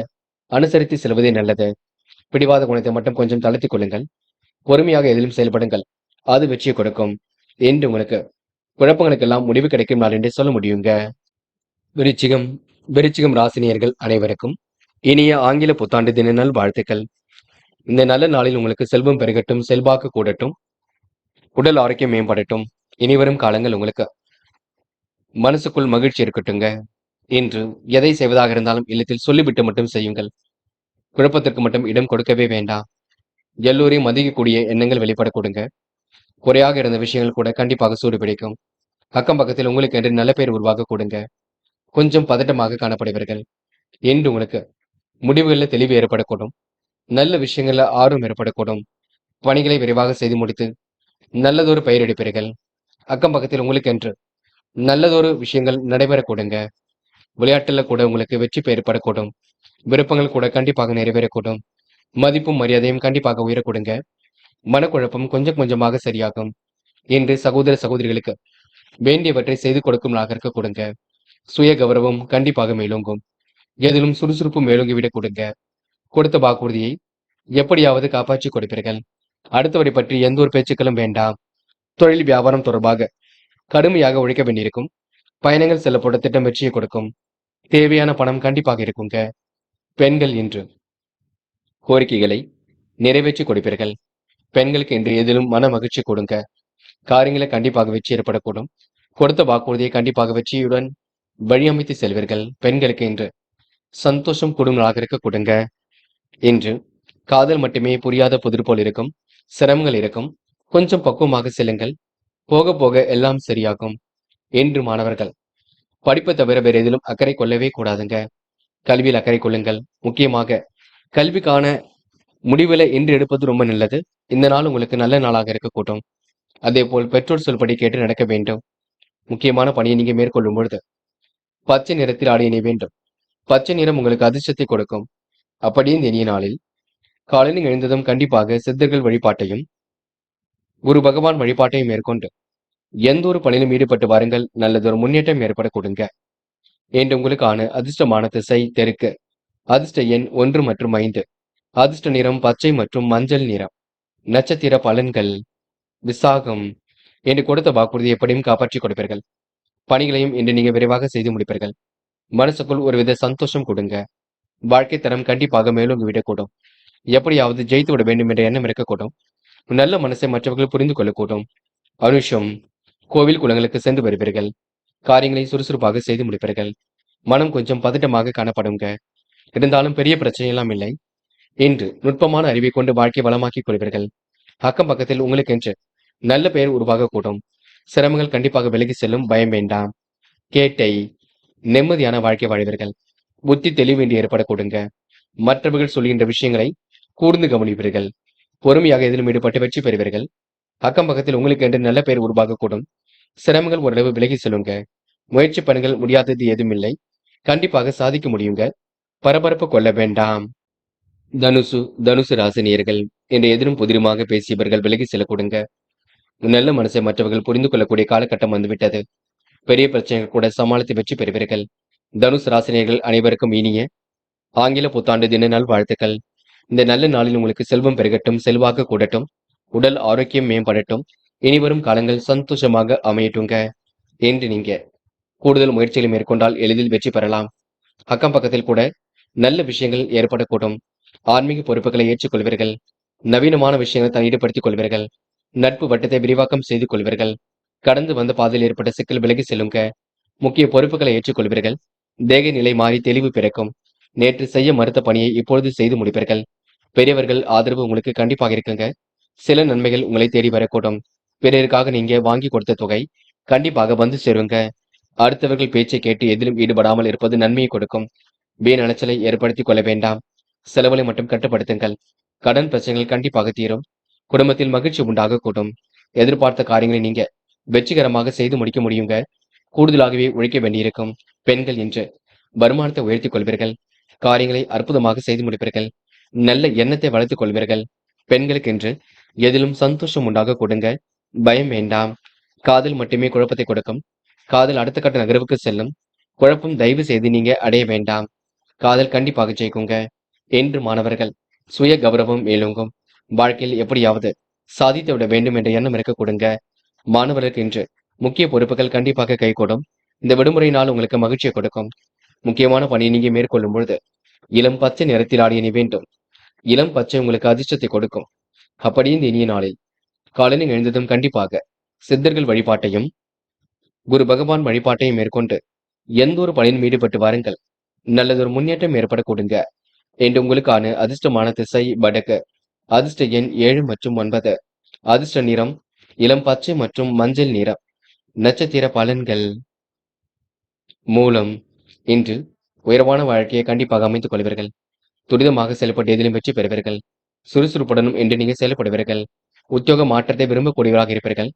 அனுசரித்து செல்வதே நல்லது. பிடிவாத குணத்தை மட்டும் கொஞ்சம் தளர்த்திக் கொள்ளுங்கள். பொறுமையாக எதிலும் செயல்படுங்கள். அது வெற்றியை கொடுக்கும். என்று உங்களுக்கு குழப்பங்களுக்கெல்லாம் முடிவு கிடைக்கும் நாள் என்று சொல்ல முடியுங்க. விருச்சிகம். விருச்சிகம் ராசினியர்கள் அனைவருக்கும் இனிய ஆங்கில புத்தாண்டு தின நல் வாழ்த்துக்கள். இந்த நல்ல நாளில் உங்களுக்கு செல்வம் பெருகட்டும், செல்வாக்கு கூடட்டும், உடல் ஆரோக்கியம் மேம்படட்டும். இனிவரும் காலங்கள் உங்களுக்கு மனசுக்குள் மகிழ்ச்சி இருக்கட்டுங்க. இன்று எதை செய்வதாக இருந்தாலும் இல்லத்தில் சொல்லிவிட்டு மட்டும் செய்யுங்கள். குழப்பத்திற்கு மட்டும் இடம் கொடுக்கவே வேண்டாம். எல்லோரையும் மதிக்கக்கூடிய எண்ணங்கள் வெளிப்பட கொடுங்க. குறையாக இருந்த விஷயங்கள் கூட கண்டிப்பாக சூடு பிடிக்கும். அக்கம் பக்கத்தில் உங்களுக்கு என்று நல்ல பெயர் உருவாக கொடுங்க. கொஞ்சம் பதட்டமாக காணப்படுவீர்கள். என்று உங்களுக்கு முடிவுகளில் தெளிவு ஏற்படக்கூடும். நல்ல விஷயங்கள்ல ஆர்வம் ஏற்படக்கூடும். பணிகளை விரைவாக செய்து முடித்து நல்லதொரு பெயர் எடுப்பீர்கள். அக்கம் பக்கத்தில் உங்களுக்கு என்று நல்லதொரு விஷயங்கள் நடைபெற கொடுங்க. விளையாட்டுல கூட உங்களுக்கு வெற்றி ஏற்படக்கூடும். விருப்பங்கள் கூட கண்டிப்பாக நிறைவேறக்கூடும். மதிப்பும் மரியாதையும் கண்டிப்பாக உயர கொடுங்க. மனக்குழப்பம் கொஞ்சம் கொஞ்சமாக சரியாகும். என்று சகோதர சகோதரிகளுக்கு வேண்டியவற்றை செய்து கொடுக்கும் நாளாக இருக்க கொடுங்க. சுய கௌரவம் கண்டிப்பாக மேலோங்கும். எதிலும் சுறுசுறுப்பு மேலோங்கிவிடக் கொடுங்க. கொடுத்த வாக்குறுதியை எப்படியாவது காப்பாற்றி கொடுப்பீர்கள். அடுத்தவரை பற்றி எந்த ஒரு பேச்சுக்களும் வேண்டாம். தொழில் வியாபாரம் தொடர்பாக கடுமையாக உழைக்க வேண்டியிருக்கும். பயணங்கள் செல்லப்பட்ட திட்டம் வெற்றியை கொடுக்கும். தேவையான பணம் கண்டிப்பாக இருக்குங்க. பெண்கள் இன்று கோரிக்கைகளை நிறைவேற்றி கொடுப்பீர்கள். பெண்களுக்கு இன்று எதிலும் மன மகிழ்ச்சி கொடுங்க. காரியங்களை கண்டிப்பாக வெற்றி ஏற்படக்கூடும். கொடுத்த வாக்குறுதியை கண்டிப்பாக வெற்றியுடன் வழியமைத்து செல்வீர்கள். பெண்களுக்கு இன்று சந்தோஷம் கூடும் நாளாக இருக்க கொடுங்க. இன்று காதல் மட்டுமே புரியாத புதிர் போல் இருக்கும். சிரமங்கள் இருக்கும். கொஞ்சம் பக்குவமாக செல்லுங்கள். போக போக எல்லாம் சரியாகும். என்று மாணவர்கள் படிப்பை தவிர வேறு எதிலும் அக்கறை கொள்ளவே கூடாதுங்க. கல்வியில் அக்கறை கொள்ளுங்கள். முக்கியமாக கல்விக்கான முடிவுகளை இன்று எடுப்பது ரொம்ப நல்லது. இந்த நாள் உங்களுக்கு நல்ல நாளாக இருக்கக்கூடும். அதே போல் பெற்றோர் சொல்படி கேட்டு நடக்க வேண்டும். முக்கியமான பணியை நீங்க மேற்கொள்ளும் பொழுது பச்சை நிறத்தில் ஆடை அணிய வேண்டும். பச்சை நிறம் உங்களுக்கு அதிர்ஷ்டத்தை கொடுக்கும். அப்படியே இந்த இனிய நாளில் காலையில் எழுந்ததும் கண்டிப்பாக சித்தர்கள் வழிபாட்டையும் குரு பகவான் வழிபாட்டையும் மேற்கொண்டு எந்த ஒரு பணியிலும் ஈடுபட்டு வாருங்கள். நல்லதொரு முன்னேற்றம் ஏற்பட கொடுங்க. என்று உங்களுக்கான அதிர்ஷ்டமான திசை தெற்கு. அதிர்ஷ்ட எண் 1 மற்றும் 5. அதிர்ஷ்ட நிறம் பச்சை மற்றும் மஞ்சள் நிறம். நட்சத்திர பலன்கள். விசாகம். என்று கொடுத்த வாக்குறுதி எப்படியும் காப்பாற்றிக் கொடுப்பீர்கள். பணிகளையும் இன்று நீங்க விரைவாக செய்து முடிப்பீர்கள். மனசுக்குள் ஒருவித சந்தோஷம் கொடுங்க. வாழ்க்கை தரம் கண்டிப்பாக மேலோங்கி விடக்கூடும். எப்படியாவது ஜெயித்து விட வேண்டும் என்ற எண்ணம் இருக்கக்கூடும். நல்ல மனசை மற்றவர்கள் புரிந்து கொள்ளக்கூடும். அனுஷம். கோவில் குளங்களுக்கு சென்று வருவீர்கள். காரியங்களை சுறுசுறுப்பாக செய்து முடிப்பீர்கள். மனம் கொஞ்சம் பதட்டமாக காணப்படுங்க. இருந்தாலும் பெரிய பிரச்சனை எல்லாம் இல்லை. இன்று நுட்பமான அறிவை கொண்டு வாழ்க்கை வளமாக்கிக் கொள்வீர்கள். அக்கம் பக்கத்தில் உங்களுக்கென்று நல்ல பெயர் உருவாகக்கூடும். சிரமங்கள் கண்டிப்பாக விலகி செல்லும், பயம் வேண்டாம். கேட்டை. நிம்மதியான வாழ்க்கை வாழ்வீர்கள். புத்தி தெளிவின்றி ஏற்படக்கூடுங்க. மற்றவர்கள் சொல்கின்ற விஷயங்களை கூர்ந்து கவனிப்பீர்கள். பொறுமையாக எதிலும் ஈடுபட்டு வெற்றி பெறுவீர்கள். அக்கம் பக்கத்தில் உங்களுக்கு என்று நல்ல பெயர் உருவாகக்கூடும். சிரமங்கள் ஓரளவு விலகி செல்லுங்க. முயற்சி பணிகள் முடியாதது ஏதும் இல்லை. கண்டிப்பாக சாதிக்க முடியுங்க. பரபரப்பு கொள்ள வேண்டாம். தனுசு ராசினியர்கள் என்று எதிரும் புதிருமாக பேசியவர்கள் விலகி செல்லக்கூடுங்க. நல்ல மனசை மற்றவர்கள் புரிந்து கொள்ளக்கூடிய காலகட்டம் வந்துவிட்டது. பெரிய பிரச்சனைகள் கூட சமாளித்து வெற்றி பெறுவீர்கள். தனுசு ராசினியர்கள் அனைவருக்கும் இனிய ஆங்கில புத்தாண்டு தின நாள் வாழ்த்துக்கள். இந்த நல்ல நாளில் உங்களுக்கு செல்வம் பெருகட்டும், செல்வாக்கு கூடட்டும், உடல் ஆரோக்கியம் மேம்படட்டும், இனிவரும் காலங்கள் சந்தோஷமாக அமையட்டுங்க. என்று நீங்க கூடுதல் முயற்சிகளை மேற்கொண்டால் எளிதில் வெற்றி பெறலாம். அக்கம் பக்கத்தில் கூட நல்ல விஷயங்கள் ஏற்படக்கூடும். ஆன்மீக பொறுப்புகளை ஏற்றுக்கொள்வீர்கள். நவீனமான விஷயங்களை ஈடுபடுத்திக் கொள்வீர்கள். நட்பு வட்டத்தை விரிவாக்கம் செய்து கொள்வீர்கள். கடந்து வந்த பாதையில் ஏற்பட்ட சிக்கல் விலகி செல்லுங்க. முக்கிய பொறுப்புகளை ஏற்றுக்கொள்வீர்கள். தேக நிலை மாறி தெளிவு பிறக்கும். நேற்று செய்ய மறுத்த பணியை இப்பொழுது செய்து முடிப்பீர்கள். பெரியவர்கள் ஆதரவு உங்களுக்கு கண்டிப்பாக இருக்குங்க. சில நன்மைகள் உங்களை தேடி வரக்கூடும். பிறருக்காக நீங்க வாங்கி கொடுத்த தொகை கண்டிப்பாக வந்து சேருங்க. அடுத்தவர்கள் பேச்சை கேட்டு எதிலும் ஈடுபடாமல் இருப்பது நன்மையை கொடுக்கும். வீண் அலைச்சலை ஏற்படுத்திக் கொள்ள வேண்டாம். செலவுகளை மட்டும் கட்டுப்படுத்துங்கள். கடன் பிரச்சனைகள் கண்டிப்பாக தீரும். குடும்பத்தில் மகிழ்ச்சி உண்டாகக்கூடும். எதிர்பார்த்த காரியங்களை நீங்க வெற்றிகரமாக செய்து முடிக்க முடியுங்க. கூடுதலாகவே உழைக்க வேண்டியிருக்கும். பெண்கள் என்று வருமானத்தை உயர்த்திக் கொள்வீர்கள். காரியங்களை அற்புதமாக செய்து முடிப்பீர்கள். நல்ல எண்ணத்தை வளர்த்துக் கொள்வீர்கள். பெண்களுக்கென்று எதிலும் சந்தோஷம் உண்டாக கொடுங்க. பயம் வேண்டாம். காதல் மட்டுமே குழப்பத்தை கொடுக்கும். காதல் அடுத்த கட்ட நகர்வுக்கு செல்லும். குழப்பம் தயவு செய்து நீங்க அடைய வேண்டாம். காதல் கண்டிப்பாக ஜெயிக்குங்க. என்று மாணவர்கள் சுய கௌரவம் மேலோங்கும். வாழ்க்கையில் எப்படியாவது சாதித்து விட வேண்டும் என்ற எண்ணம் இருக்க கொடுங்க. மாணவர்களுக்கு இன்று முக்கிய பொறுப்புகள் கண்டிப்பாக கைகூடும். இந்த விடுமுறை நாள் உங்களுக்கு மகிழ்ச்சியை கொடுக்கும். முக்கியமான பணியை நீங்க மேற்கொள்ளும் பொழுது இளம் பச்சை நிறத்தில் ஆடிய நீ வேண்டும். இளம் பச்சை உங்களுக்கு அதிர்ஷ்டத்தை கொடுக்கும். அப்படி இந்த இனிய நாளில் காலையில் எழுந்ததும் கண்டிப்பாக சித்தர்கள் வழிபாட்டையும் குரு பகவான் வழிபாட்டையும் மேற்கொண்டு எந்த ஒரு பணியிலும் ஈடுபட்டு வாருங்கள். நல்லதொரு முன்னேற்றம் ஏற்பட கொடுங்க. என்று உங்களுக்கான அதிர்ஷ்டமான திசை வடக்கு. அதிர்ஷ்ட எண் 7 மற்றும் 9. அதிர்ஷ்ட நிறம் இளம் பச்சை மற்றும் மஞ்சள் நிறம். நட்சத்திர பலன்கள். மூலம். இன்று உயர்வான வாழ்க்கையை கண்டிப்பாக அமைத்துக் கொள்வீர்கள். துரிதமாக செயல்பட்டு எதிலும் வெற்றி பெறுவீர்கள். சுறுசுறுப்புடனும் என்று நீங்க செயல்படுவீர்கள். உத்தியோக மாற்றத்தை விரும்பக்கூடியவராக இருப்பீர்கள்.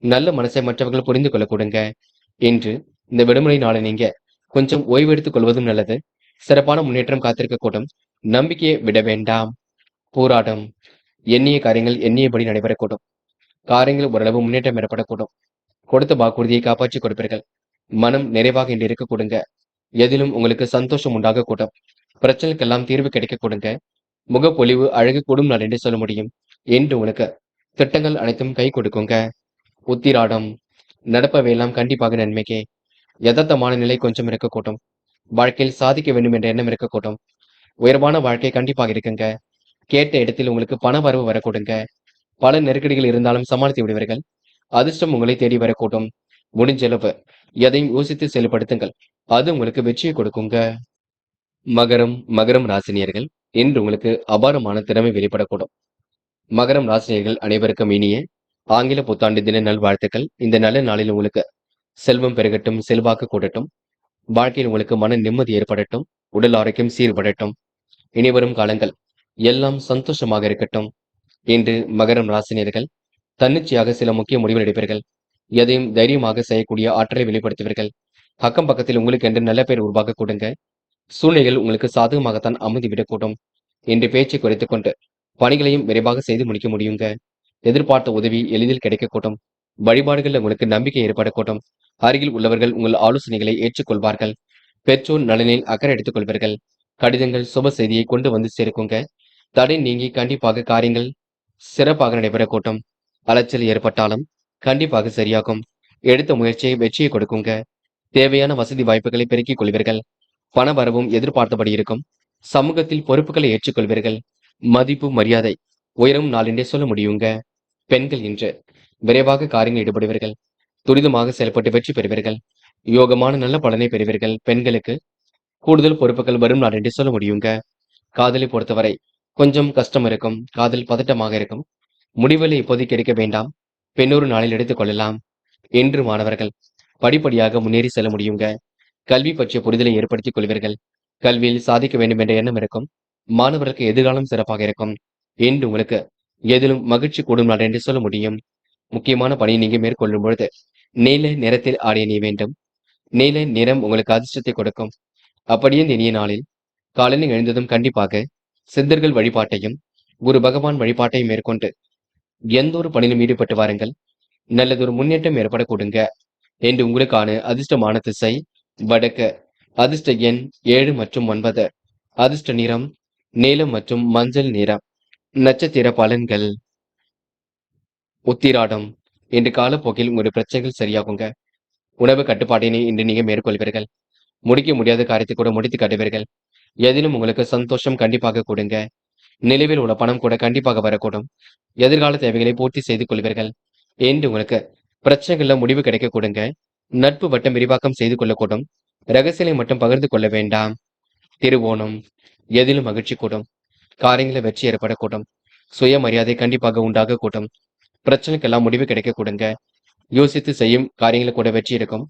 நல்ல மனசை மற்றவர்கள் புரிந்து கொள்ள கொடுங்க. இன்று இந்த விடுமுறை நாளை நீங்க கொஞ்சம் ஓய்வு எடுத்துக் கொள்வதும் நல்லது. சிறப்பான முன்னேற்றம் காத்திருக்கக்கூடும். நம்பிக்கையை விட வேண்டாம். போராட்டம். எண்ணிய காரியங்கள் எண்ணியபடி நடைபெறக்கூடும். காரியங்கள் ஓரளவு முன்னேற்றம் ஏற்படக்கூடும். கொடுத்த வாக்குறுதியை காப்பாற்றிக் கொடுப்பீர்கள். மனம் நிறைவாக இன்று இருக்க கொடுங்க. எதிலும் உங்களுக்கு சந்தோஷம் உண்டாக கூடும். பிரச்சனைக்கெல்லாம் தீர்வு கிடைக்க கொடுங்க. முகப்பொலிவு அழகு கூடும் நாள் என்று சொல்ல முடியும். என்று உங்களுக்கு திட்டங்கள் அனைத்தும் கை கொடுக்குங்க. உத்திராடம். நடப்பவையெல்லாம் கண்டிப்பாக நன்மைக்கே. யதார்த்தமான நிலை கொஞ்சம் இருக்கக்கூடும். வாழ்க்கையில் சாதிக்க வேண்டும் என்ற எண்ணம் இருக்கக்கூடும். உயர்வான வாழ்க்கை கண்டிப்பாக இருக்குங்க. கேட்ட இடத்தில் உங்களுக்கு பண வரவு வரக்கூடுங்க. பல நெருக்கடிகள் இருந்தாலும் சமாளித்து விடுவீர்கள். அதிர்ஷ்டம் உங்களை தேடி வரக்கூடும். முடிஞ்சளவு எதையும் யோசித்து செயல்படுத்துங்கள். அது உங்களுக்கு வெற்றியை கொடுக்குங்க. மகரம் ராசினியர்கள் இன்று உங்களுக்கு அபாரமான திறமை வெளிப்படக்கூடும். மகரம் ராசினியர்கள் அனைவருக்கும் இனிய ஆங்கில புத்தாண்டு தின நல்வாழ்த்துக்கள். இந்த நல்ல நாளில் உங்களுக்கு செல்வம் பெருகட்டும், செல்வாக்கு கூடட்டும். வாழ்க்கையில் உங்களுக்கு மன நிம்மதி ஏற்படட்டும். உடல் ஆரோக்கியம் சீர்படட்டும். இனிவரும் காலங்கள் எல்லாம் சந்தோஷமாக இருக்கட்டும். இன்று மகரம் ராசினியர்கள் தன்னிச்சையாக சில முக்கிய முடிவுகள் எடுப்பீர்கள். எதையும் தைரியமாக செய்யக்கூடிய ஆற்றலை வெளிப்படுத்துவீர்கள். அக்கம் பக்கத்தில் உங்களுக்கு என்று நல்ல பெயர் உருவாக்க கொடுங்க. சூழ்நிலைகள் உங்களுக்கு சாதகமாகத்தான் அமைந்துவிடக்கூடும். இன்று பேச்சை குறைத்துக் கொண்டு பணிகளையும் விரைவாக செய்து முடிக்க முடியுங்க. எதிர்பார்த்த உதவி எளிதில் கிடைக்கக்கூடும். வழிபாடுகளில் உங்களுக்கு நம்பிக்கை ஏற்படக்கூடும். அருகில் உள்ளவர்கள் உங்கள் ஆலோசனைகளை ஏற்றுக்கொள்வார்கள். பெற்றோர் நலனில் அக்கறை எடுத்துக் கொள்வீர்கள். கடிதங்கள் சுப செய்தியை கொண்டு வந்து சேர்க்குங்க. தடை நீங்கி கண்டிப்பாக காரியங்கள் சிறப்பாக நடைபெறக்கூடும். அலைச்சல் ஏற்பட்டாலும் கண்டிப்பாக சரியாகும். எடுத்த முயற்சியை வெற்றியை கொடுக்குங்க. தேவையான வசதி வாய்ப்புகளை பெருக்கிக் கொள்வீர்கள். பண வரவும் எதிர்பார்த்தபடி இருக்கும். சமூகத்தில் பொறுப்புகளை ஏற்றுக்கொள்வீர்கள். மதிப்பு மரியாதை உயரும் நாள் என்றே சொல்ல முடியுங்க. பெண்கள் இன்று விரைவாக காரியங்கள் ஈடுபடுவீர்கள். துரிதமாக செயல்பட்டு வெற்றி பெறுவீர்கள். யோகமான நல்ல பலனை பெறுவீர்கள். பெண்களுக்கு கூடுதல் பொறுப்புகள் வரும் நாள் என்றே சொல்ல முடியுங்க. காதலை பொறுத்தவரை கொஞ்சம் கஷ்டம் இருக்கும். காதல் பதட்டமாக இருக்கும். முடிவுகளை இப்போதைக்கு எடுக்க வேண்டாம். பின்னொரு நாளில் எடுத்துக் கொள்ளலாம். என்று மாணவர்கள் படிப்படியாக முன்னேறி செல்ல முடியுங்க. கல்வி பற்றிய புரிதலை ஏற்படுத்திக் கொள்வீர்கள். கல்வியில் சாதிக்க வேண்டும் என்ற எண்ணம் இருக்கும். மாணவர்களுக்கு எதிர்காலம் சிறப்பாக இருக்கும். என்று உங்களுக்கு எதிலும் மகிழ்ச்சி கூடும் நாள் என்று சொல்ல முடியும். முக்கியமான பணியை நீங்க மேற்கொள்ளும் பொழுது நீல நிறத்தில் ஆடை அணிய வேண்டும். நீல நிறம் உங்களுக்கு அதிர்ஷ்டத்தை கொடுக்கும். அப்படியே இந்த இனிய நாளில் காலையில் எழுந்ததும் கண்டிப்பாக சித்தர்கள் வழிபாட்டையும் குரு பகவான் வழிபாட்டையும் மேற்கொண்டு எந்த ஒரு பணியிலும் ஈடுபட்டு வாருங்கள். நல்லதொரு முன்னேற்றம் ஏற்பட கொடுங்க. என்று உங்களுக்கான அதிர்ஷ்டமான திசை வடக்கு. அதிர்ஷ்ட எண் 7 மற்றும் 9. அதிர்ஷ்ட நிறம் நீலம் மற்றும் மஞ்சள் நிறம். நட்சத்திர பலன்கள். உத்திராடம். இன்று காலப்போக்கில் உங்களுடைய பிரச்சனைகள் சரியாகுங்க. உணவு கட்டுப்பாட்டினை இன்று நீங்க மேற்கொள்வீர்கள். முடிக்க முடியாத காரியத்தை கூட முடித்து காட்டுவீர்கள். எதிலும் உங்களுக்கு சந்தோஷம் கண்டிப்பாக கொடுங்க. நிலுவையில் உள்ள பணம் கூட கண்டிப்பாக வரக்கூடும். எதிர்கால தேவைகளை பூர்த்தி செய்து கொள்வீர்கள். என்று உங்களுக்கு பிரச்சனைகள்ல முடிவு கிடைக்க கொடுங்க. நட்பு வட்டம் விரிவாக்கம் செய்து கொள்ளக்கூடும். ரகசியங்களை மட்டும் பகிர்ந்து கொள்ள வேண்டாம். திருவோணம். எதிலும் மகிழ்ச்சி கூடும். காரியங்களை வெற்றி ஏற்படக்கூடும். சுயமரியாதை கண்டிப்பாக உண்டாக கூடும். பிரச்சனைக்கெல்லாம் முடிவு கிடைக்க கொடுங்க. யோசித்து செய்யும் காரியங்களை கூட வெற்றி இருக்கும்.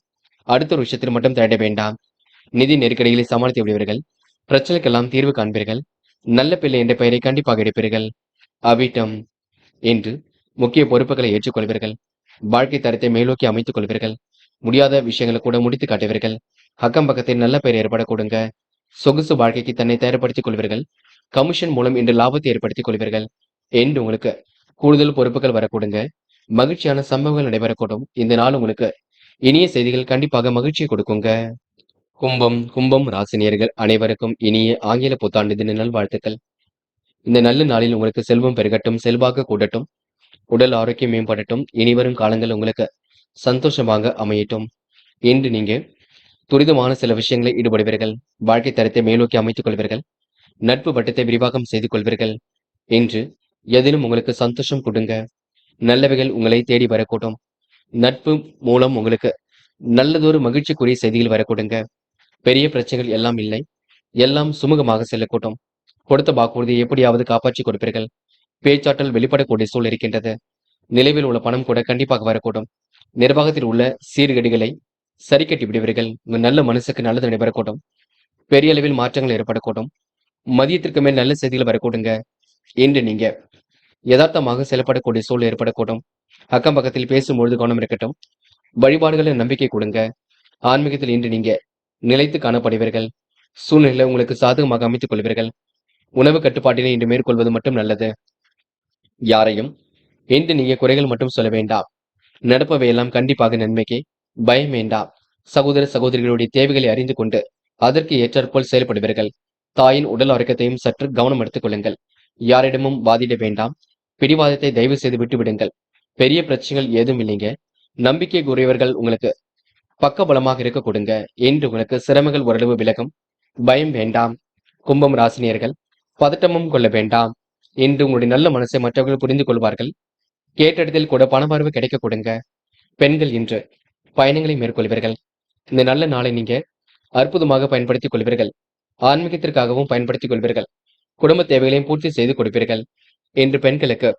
அடுத்த ஒரு விஷயத்தில் மட்டும் தேட வேண்டாம். நிதி நெருக்கடிகளை சமாளித்து விடுவீர்கள். பிரச்சனைக்கெல்லாம் தீர்வு காண்பீர்கள். நல்ல பிள்ளை என்ற பெயரை கண்டிப்பாக எடுப்பீர்கள். அவிட்டம். என்று முக்கிய பொறுப்புகளை ஏற்றுக்கொள்வீர்கள். வாழ்க்கை தரத்தை மேலோக்கி அமைத்துக் கொள்வீர்கள். முடியாத விஷயங்களை கூட முடித்து காட்டுவீர்கள். அக்கம் பக்கத்தில் நல்ல பெயர் ஏற்பட கொடுங்க. சொகுசு வாழ்க்கைக்கு தன்னை தயார்படுத்திக் கொள்வீர்கள். கமிஷன் மூலம் இன்று லாபத்தை ஏற்படுத்திக் கொள்வீர்கள். என்று உங்களுக்கு கூடுதல் பொறுப்புகள் வரக்கூடுங்க. மகிழ்ச்சியான சம்பவங்கள் நடைபெறக்கூடும். இந்த நாள் உங்களுக்கு இனிய செய்திகள் கண்டிப்பாக மகிழ்ச்சியை கொடுக்குங்க. கும்பம் ராசினியர்கள் அனைவருக்கும் இனிய ஆங்கில புத்தாண்டு தின நல்வாழ்த்துக்கள். இந்த நல்ல நாளில் உங்களுக்கு செல்வம் பெருகட்டும், செல்வாக்கு கூடட்டும், உடல் ஆரோக்கியம் மேம்படட்டும். இனிவரும் காலங்கள் உங்களுக்கு சந்தோஷமாக அமையட்டும். இன்று நீங்க துரிதமான சில விஷயங்களை ஈடுபடுவீர்கள். வாழ்க்கை தரத்தை மேலோக்கி அமைத்துக் கொள்வீர்கள். நட்பு வட்டத்தை விரிவாக்கம் செய்து கொள்வீர்கள். இன்று எதிலும் உங்களுக்கு சந்தோஷம் கொடுங்க. நல்லவைகள் உங்களை தேடி வரக்கூடும். நட்பு மூலம் உங்களுக்கு நல்லதொரு மகிழ்ச்சிக்குரிய செய்திகள் வரக்கூடுங்க. பெரிய பிரச்சனைகள் எல்லாம் இல்லை. எல்லாம் சுமூகமாக செல்லக்கூடும். கொடுத்த வாக்குறுதியை எப்படியாவது காப்பாற்றி கொடுப்பீர்கள். பேச்சாற்றல் வெளிப்படக்கூடிய சூழல் இருக்கின்றது. நிலைவில் உள்ள பணம் கூட கண்டிப்பாக வரக்கூடும். நிர்வாகத்தில் உள்ள சீர்கேடுகளை சரி கட்டி விடுவீர்கள். உங்க நல்ல மனசுக்கு நல்லது நடைபெறக்கூடும். பெரிய அளவில் மாற்றங்கள் ஏற்படக்கூடும். மதியத்திற்கு மேல் நல்ல செய்திகள் வரக்கூடுங்க. இன்று நீங்க யதார்த்தமாக செயல்படக்கூடிய சூழல் ஏற்படக்கூடும். அக்கம் பக்கத்தில் பேசும்பொழுது கவனம் இருக்கட்டும். வழிபாடுகளில் நம்பிக்கை கொடுங்க. ஆன்மீகத்தில் இன்று நீங்க நிலைத்து காணப்படுவீர்கள். சூழ்நிலை உங்களுக்கு சாதகமாக அமைத்துக் கொள்வீர்கள். உணவு கட்டுப்பாட்டினை இன்று மேற்கொள்வது மட்டும் நல்லது. யாரையும் இன்று நீங்க குறைகள் மட்டும் சொல்ல வேண்டாம். நடப்பவையெல்லாம் கண்டிப்பாக நன்மைக்கு. பயம் வேண்டாம். சகோதர சகோதரிகளுடைய தேவைகளை அறிந்து கொண்டு அதற்கு ஏற்றாற்போல் செயல்படுவீர்கள். தாயின் உடல் ஆரோக்கியத்தையும் சற்று கவனம் எடுத்துக் கொள்ளுங்கள். யாரிடமும் வாதிட வேண்டாம். பிடிவாதத்தை தயவு செய்து விட்டு விடுங்கள். பெரிய பிரச்சனைகள் ஏதும் இல்லைங்க. நம்பிக்கைக்குரியவர்கள் உங்களுக்கு பக்கபலமாக இருக்க கொடுங்க. என்று உங்களுக்கு சிரமங்கள் ஓரளவு விலகும். பயம் வேண்டாம். கும்பம் ராசினியர்கள் பதட்டமும் கொள்ள வேண்டாம். இன்று உங்களுடைய நல்ல மனசை மற்றவர்கள் புரிந்து கொள்வார்கள். கேட்ட இடத்தில் கூட பணவரவு கிடைக்க கொடுங்க. பெண்கள் இன்று பயணங்களை மேற்கொள்வீர்கள். இந்த நல்ல நாளை நீங்க அற்புதமாக பயன்படுத்திக் கொள்வீர்கள். ஆன்மீகத்திற்காகவும் பயன்படுத்திக் கொள்வீர்கள். குடும்ப தேவைகளையும் பூர்த்தி செய்து கொடுப்பீர்கள். இன்று பெண்களுக்கு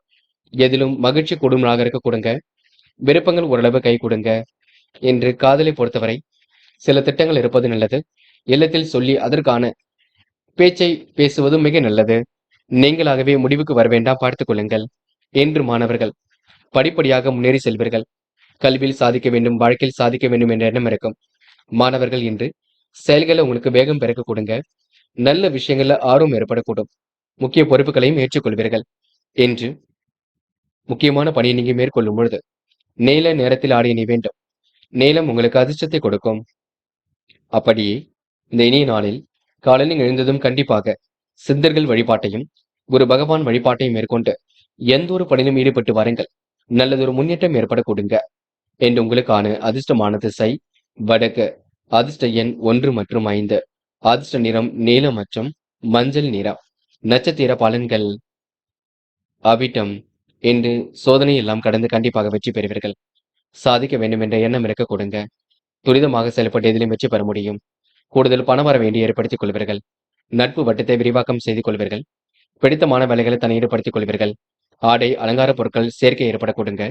எதிலும் மகிழ்ச்சி கூடும் நாளாக இருக்க கொடுங்க. விருப்பங்கள் ஓரளவு கை கொடுங்க. என்று காதலை பொறுத்தவரை சில திட்டங்கள் இருப்பது நல்லது. இல்லத்தில் சொல்லி அதற்கான பேச்சை பேசுவது மிக நல்லது. நீங்களாகவே முடிவுக்கு வர வேண்டாம், பார்த்துக் கொள்ளுங்கள். என்று மாணவர்கள் படிப்படியாக முன்னேறி செல்வீர்கள். கல்வியில் சாதிக்க வேண்டும், வாழ்க்கையில் சாதிக்க வேண்டும் என்ற எண்ணம் இருக்கும். மாணவர்கள் இன்று செயல்களை உங்களுக்கு வேகம் பிறக்க கொடுங்க. நல்ல விஷயங்கள்ல ஆர்வம் ஏற்படக்கூடும். முக்கிய பொறுப்புகளையும் ஏற்றுக்கொள்வீர்கள். என்று முக்கியமான பணியை நீங்க மேற்கொள்ளும் பொழுது நீல நேரத்தில் ஆடிய நீ வேண்டும். நீளம் உங்களுக்கு அதிர்ஷ்டத்தை கொடுக்கும். அப்படியே இந்த இனிய நாளில் காலையில் எழுந்ததும் கண்டிப்பாக சித்தர்கள் வழிபாட்டையும் குரு பகவான் வழிபாட்டையும் மேற்கொண்டு எந்த ஒரு பணியிலும் ஈடுபட்டு வாருங்கள். நல்லதொரு முன்னேற்றம் ஏற்பட கொடுங்க. என்று உங்களுக்கான அதிர்ஷ்டமான திசை வடக்கு. அதிர்ஷ்ட எண் 1 மற்றும் 5. அதிர்ஷ்ட நிறம் நீலம் மற்றும் மஞ்சள் நிறம். நட்சத்திர பலன்கள். அவிட்டம். இன்று சோதனை எல்லாம் கடந்து கண்டிப்பாக வெற்றி பெறுவீர்கள். சாதிக்க வேண்டும் என்ற எண்ணம் இருக்க கொடுங்க. துரிதமாக செயல்பட்டு எதிலும் வெற்றி பெற முடியும். கூடுதல் பண வர வேண்டி ஏற்படுத்திக் கொள்வீர்கள். நட்பு வட்டத்தை விரிவாக்கம் செய்து கொள்வீர்கள். பிடித்தமான வேலைகளை தன்னை ஈடுபடுத்திக் கொள்வீர்கள். ஆடை அலங்கார பொருட்கள் சேர்க்கை ஏற்பட கொடுங்க.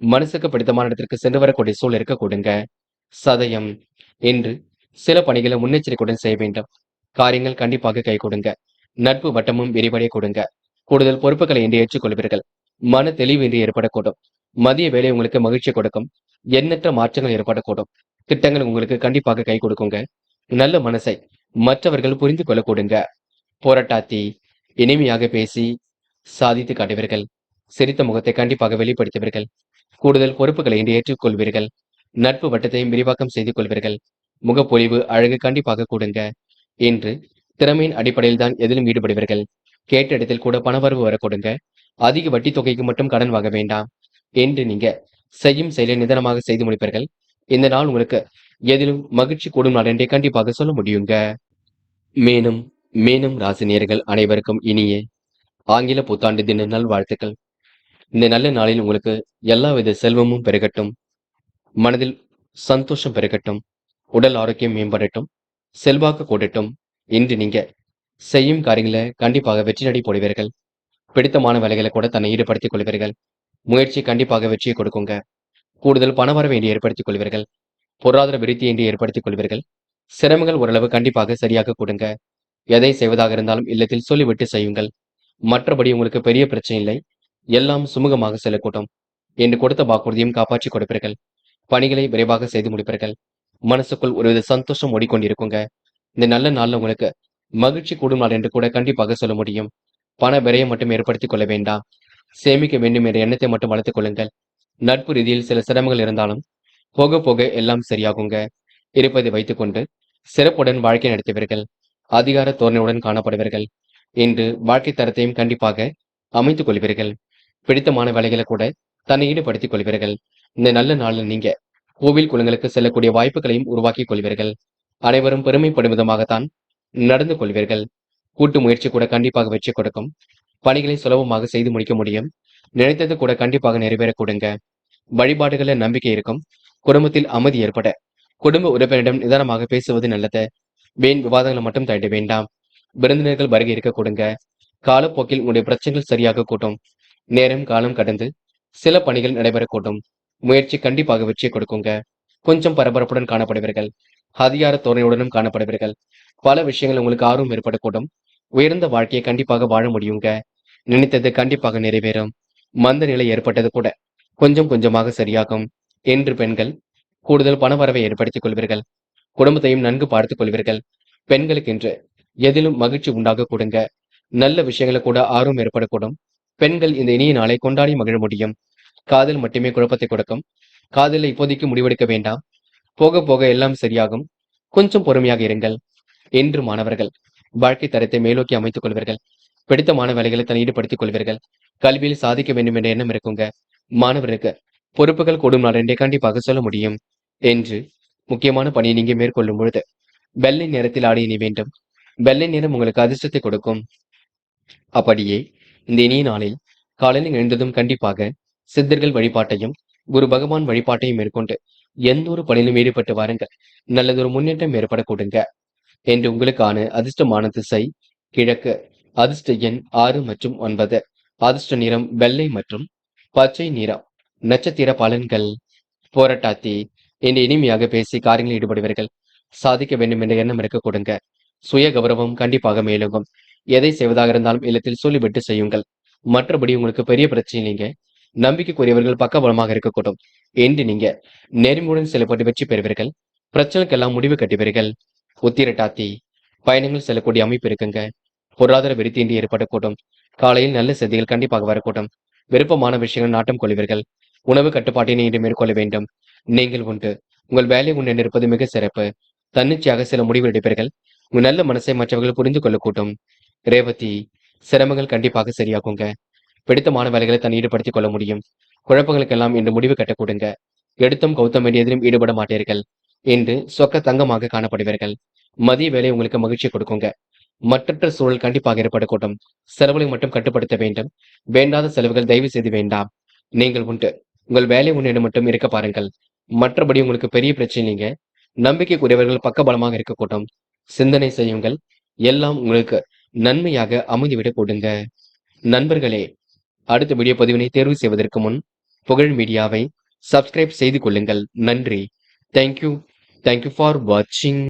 மனசுக்கு பிடித்தமான இடத்திற்கு சென்று வரக்கூடிய சூழல் இருக்க கொடுங்க. சதயம். இன்று சில பணிகளை முன்னெச்சரிக்கையுடன் செய்ய வேண்டும். காரியங்கள் கண்டிப்பாக கை கொடுங்க. நட்பு வட்டமும் விரிவடைய கொடுங்க. கூடுதல் பொறுப்புகளை இன்று ஏற்றுக்கொள்வீர்கள். மன தெளிவு இன்று ஏற்படக்கூடும். மதிய வேலை உங்களுக்கு மகிழ்ச்சி கொடுக்கும். எண்ணற்ற மாற்றங்கள் ஏற்படக்கூடும். திட்டங்கள் உங்களுக்கு கண்டிப்பாக கை கொடுக்குங்க. நல்ல மனசை மற்றவர்கள் புரிந்து கொள்ள கொடுங்க. போராட்டாத்தி. இனிமையாக பேசி சாதித்து காட்டுவீர்கள். சிரித்த முகத்தை கண்டிப்பாக வெளிப்படுத்துவீர்கள். கூடுதல் பொறுப்புகளை இன்று ஏற்றுக்கொள்வீர்கள். நட்பு வட்டத்தையும் விரிவாக்கம் செய்து கொள்வீர்கள். முகப்பொலிவு அழகு கண்டிப்பாக கூடுங்க. இன்று திறமையின் அடிப்படையில் தான் எதிலும் ஈடுபடுவீர்கள். கேட்ட இடத்தில் கூட பணவரவு வர கொடுங்க. அதிக வட்டி தொகைக்கு மட்டும் கடன் வாங்க வேண்டாம். என்று நீங்க செய்யும் செயலை நிதானமாக செய்து முடிப்பீர்கள். இந்த நாள் உங்களுக்கு எதிலும் மகிழ்ச்சி கூடும் நாள் என்றே கண்டிப்பாக சொல்ல முடியுங்க. மேலும் மேலும் ராசினியர்கள் அனைவருக்கும் இனிய ஆங்கில புத்தாண்டு தின நல்வாழ்த்துக்கள். இந்த நல்ல நாளில் உங்களுக்கு எல்லாவித செல்வமும் பெருகட்டும். மனதில் சந்தோஷம் பெருகட்டும். உடல் ஆரோக்கியம் மேம்படட்டும். செல்வாக்கு கூடட்டும். இன்று நீங்க செய்யும் காரியங்களை கண்டிப்பாக வெற்றி நடை போடுவீர்கள். பிடித்தமான வேலைகளை கூட தன்னை ஈடுபடுத்திக் கொள்வீர்கள். முயற்சி கண்டிப்பாக வெற்றியை கொடுக்குங்க. கூடுதல் பணவரவை இன்று ஏற்படுத்திக் கொள்வீர்கள். பொருளாதார விருத்தி இன்று ஏற்படுத்திக் கொள்வீர்கள். சிரமங்கள் ஓரளவு கண்டிப்பாக சரியாக கொடுங்க. எதை செய்வதாக இருந்தாலும் இல்லத்தில் சொல்லிவிட்டு செய்யுங்கள். மற்றபடி உங்களுக்கு பெரிய பிரச்சனை இல்லை. எல்லாம் சுமூகமாக செல்லக்கூடும். என்று கொடுத்த வாக்குறுதியும் காப்பாற்றி கொடுப்பீர்கள். பணிகளை விரைவாக செய்து முடிப்பீர்கள். மனசுக்குள் ஒருவித சந்தோஷம் ஓடிக்கொண்டிருக்குங்க. இந்த நல்ல நாள்ல உங்களுக்கு மகிழ்ச்சி கூடும் நாள் என்று கூட கண்டிப்பாக சொல்ல முடியும். பண விரையை மட்டும் ஏற்படுத்திக் கொள்ள வேண்டாம். சேமிக்க வேண்டும் என்ற எண்ணத்தை மட்டும் வளர்த்துக் கொள்ளுங்கள். நட்பு ரீதியில் சில சிரமங்கள் இருந்தாலும் போக போக எல்லாம் சரியாகுங்க. இருப்பதை வைத்துக்கொண்டு சிறப்புடன் வாழ்க்கை நடத்துவீர்கள். அதிகார தோரணையுடன் காணப்படுவீர்கள். இன்று வாழ்க்கை தரத்தையும் கண்டிப்பாக அமைத்துக் கொள்வீர்கள். பிடித்தமான வேலைகளை கூட தன்னை ஈடுபடுத்திக் கொள்வீர்கள். இந்த நல்ல நாளில் நீங்க கோவில் குளங்களுக்கு செல்லக்கூடிய வாய்ப்புகளையும் உருவாக்கிக் கொள்வீர்கள். அனைவரும் பெருமைப்படும் விதமாகத்தான் நடந்து கொள்வீர்கள். கூட்டு முயற்சி கூட கண்டிப்பாக வெற்றி கொடுக்கும். பணிகளை சுலபமாக செய்து முடிக்க முடியும். நினைத்தது கூட கண்டிப்பாக நிறைவேற கொடுங்க. வழிபாடுகளில் நம்பிக்கை இருக்கும். குடும்பத்தில் அமைதி ஏற்பட குடும்ப உறுப்பினரிடம் நிதானமாக பேசுவது நல்லது. வீண் விவாதங்களை மட்டும் தள்ள வேண்டாம். விருந்தினர்கள் வருகை இருக்க கொடுங்க. காலப்போக்கில் உங்களுடைய பிரச்சனைகள் சரியாக கூட்டும். நேரம் காலம் கடந்து சில பணிகள் நடைபெறக்கூடும். முயற்சி கண்டிப்பாக வெற்றியை கொடுக்குங்க. கொஞ்சம் பரபரப்புடன் காணப்படுவீர்கள். அதிகார தோரணையுடனும் காணப்படுவீர்கள். பல விஷயங்கள் உங்களுக்கு ஆர்வம் ஏற்படக்கூடும். உயர்ந்த வாழ்க்கையை கண்டிப்பாக வாழ முடியுங்க. நினைத்தது கண்டிப்பாக நிறைவேறும். மந்த நிலை ஏற்பட்டது கூட கொஞ்சம் கொஞ்சமாக சரியாகும். என்று பெண்கள் கூடுதல் பணவரவை ஏற்படுத்திக் கொள்வீர்கள். குடும்பத்தையும் நன்கு பார்த்துக் கொள்வீர்கள். பெண்களுக்கென்று எதிலும் மகிழ்ச்சி உண்டாக கொடுங்க. நல்ல விஷயங்களை கூட ஆர்வம் ஏற்படக்கூடும். பெண்கள் இந்த இனிய நாளை கொண்டாடி மகிழ முடியும். காதல் மட்டுமே குழப்பத்தை கொடுக்கும். காதலை இப்போதைக்கு முடிவெடுக்க வேண்டாம். போக போக எல்லாம் சரியாகும். கொஞ்சம் பொறுமையாக இருங்கள். என்று மாணவர்கள் வாழ்க்கை தரத்தை மேலோக்கி அமைத்துக் கொள்வீர்கள். பிடித்தமான வேலைகளை தன் ஈடுபடுத்திக் கொள்வீர்கள். கல்வியில் சாதிக்க வேண்டும் என்ற எண்ணம் இருக்குங்க. மாணவருக்கு பொறுப்புகள் கூடும் நாள் என்றே கண்டிப்பாக சொல்ல முடியும். என்று முக்கியமான பணியை நீங்க மேற்கொள்ளும் பொழுது வெள்ளை நிறத்தில் ஆடை அணி வேண்டும். வெள்ளை நிறம் உங்களுக்கு அதிர்ஷ்டத்தை கொடுக்கும். அப்படியே இந்த இனிய நாளில் காலையில் எழுந்ததும் கண்டிப்பாக சித்தர்கள் வழிபாட்டையும் குரு பகவான் வழிபாட்டையும் மேற்கொண்டு எந்த ஒரு பணியிலும் ஈடுபட்டு வாருங்கள். நல்லதொரு முன்னேற்றம் ஏற்பட கொடுங்க. என்று உங்களுக்கான அதிர்ஷ்டமான திசை கிழக்கு. அதிர்ஷ்ட எண் 6 மற்றும் 9. அதிர்ஷ்ட நிறம் வெள்ளை மற்றும் பச்சை நிறம். நட்சத்திர பலன்கள். போராட்டாத்தி. என்று இனிமையாக பேசி காரியங்களில் ஈடுபடுவீர்கள். சாதிக்க வேண்டும் என்ற எண்ணம் இருக்க கொடுங்க. சுய கௌரவம் கண்டிப்பாக மேலோங்கும். எதை செய்வதாக இருந்தாலும் இல்லத்தில் சொல்லிவிட்டு செய்யுங்கள். மற்றபடி உங்களுக்கு பெரிய பிரச்சனை இல்லைங்க. நம்பிக்கைக்குரியவர்கள் பக்கபலமாக இருக்கக்கூடும். என்று நீங்க நேர்மையுடன் செயல்பட்டு வெற்றி பெறுவீர்கள். பிரச்சனைக்கெல்லாம் முடிவு கட்டுவீர்கள். உத்திரட்டாத்தி. பயணங்கள் செல்லக்கூடிய அமைப்பு இருக்குங்க. பொருளாதார விருத்தியின்றி ஏற்படக்கூடும். காலையில் நல்ல செய்திகள் கண்டிப்பாக வரக்கூடும். விருப்பமான விஷயங்கள் நாட்டம் கொள்வீர்கள். உணவு கட்டுப்பாட்டினை இன்று மேற்கொள்ள வேண்டும். நீங்கள் உண்டு உங்கள் வேலை உண்டு இருப்பது மிக சிறப்பு. தன்னிச்சையாக சில முடிவு எடுப்பீர்கள். உங்க நல்ல மனசை மற்றவர்கள் புரிந்து கொள்ள கூட்டும். ரேவதி, சிரமங்கள் கண்டிப்பாக சரியாகுங்க. பிடித்தமான வேலைகளை தன் ஈடுபடுத்திக் கொள்ள முடியும். குழப்பங்களுக்கெல்லாம் இன்று முடிவு கட்ட கூடுங்க. எடுத்தும் கௌத்தம் வேண்டியதிலும் ஈடுபட மாட்டீர்கள். இன்று சொக்க தங்கமாக காணப்படுவீர்கள். மதிய வேலை உங்களுக்கு மகிழ்ச்சி கொடுக்குங்க. மற்றற்ற சூழல் கண்டிப்பாக ஏற்படக்கூடும். செலவுகளை மட்டும் கட்டுப்படுத்த வேண்டும். வேண்டாத செலவுகள் தயவு செய்து வேண்டாம். நீங்கள் உண்டு. உங்கள் வேலை உன்னிடம் மட்டும் இருக்க பாருங்கள். மற்றபடி உங்களுக்கு பெரிய பிரச்சனை இல்லைங்க. நம்பிக்கைக்குரியவர்கள் பக்கபலமாக இருக்கக்கூடும். சிந்தனை செய்யுங்கள். எல்லாம் உங்களுக்கு நன்மையாக அமைந்துவிடக் கொடுங்க. நண்பர்களே, அடுத்த வீடியோ பதிவினை தேர்வு செய்வதற்கு முன் புகழ் மீடியாவை சப்ஸ்கிரைப் செய்து கொள்ளுங்கள். நன்றி. தேங்க்யூ. தேங்க்யூ ஃபார் வாட்சிங்.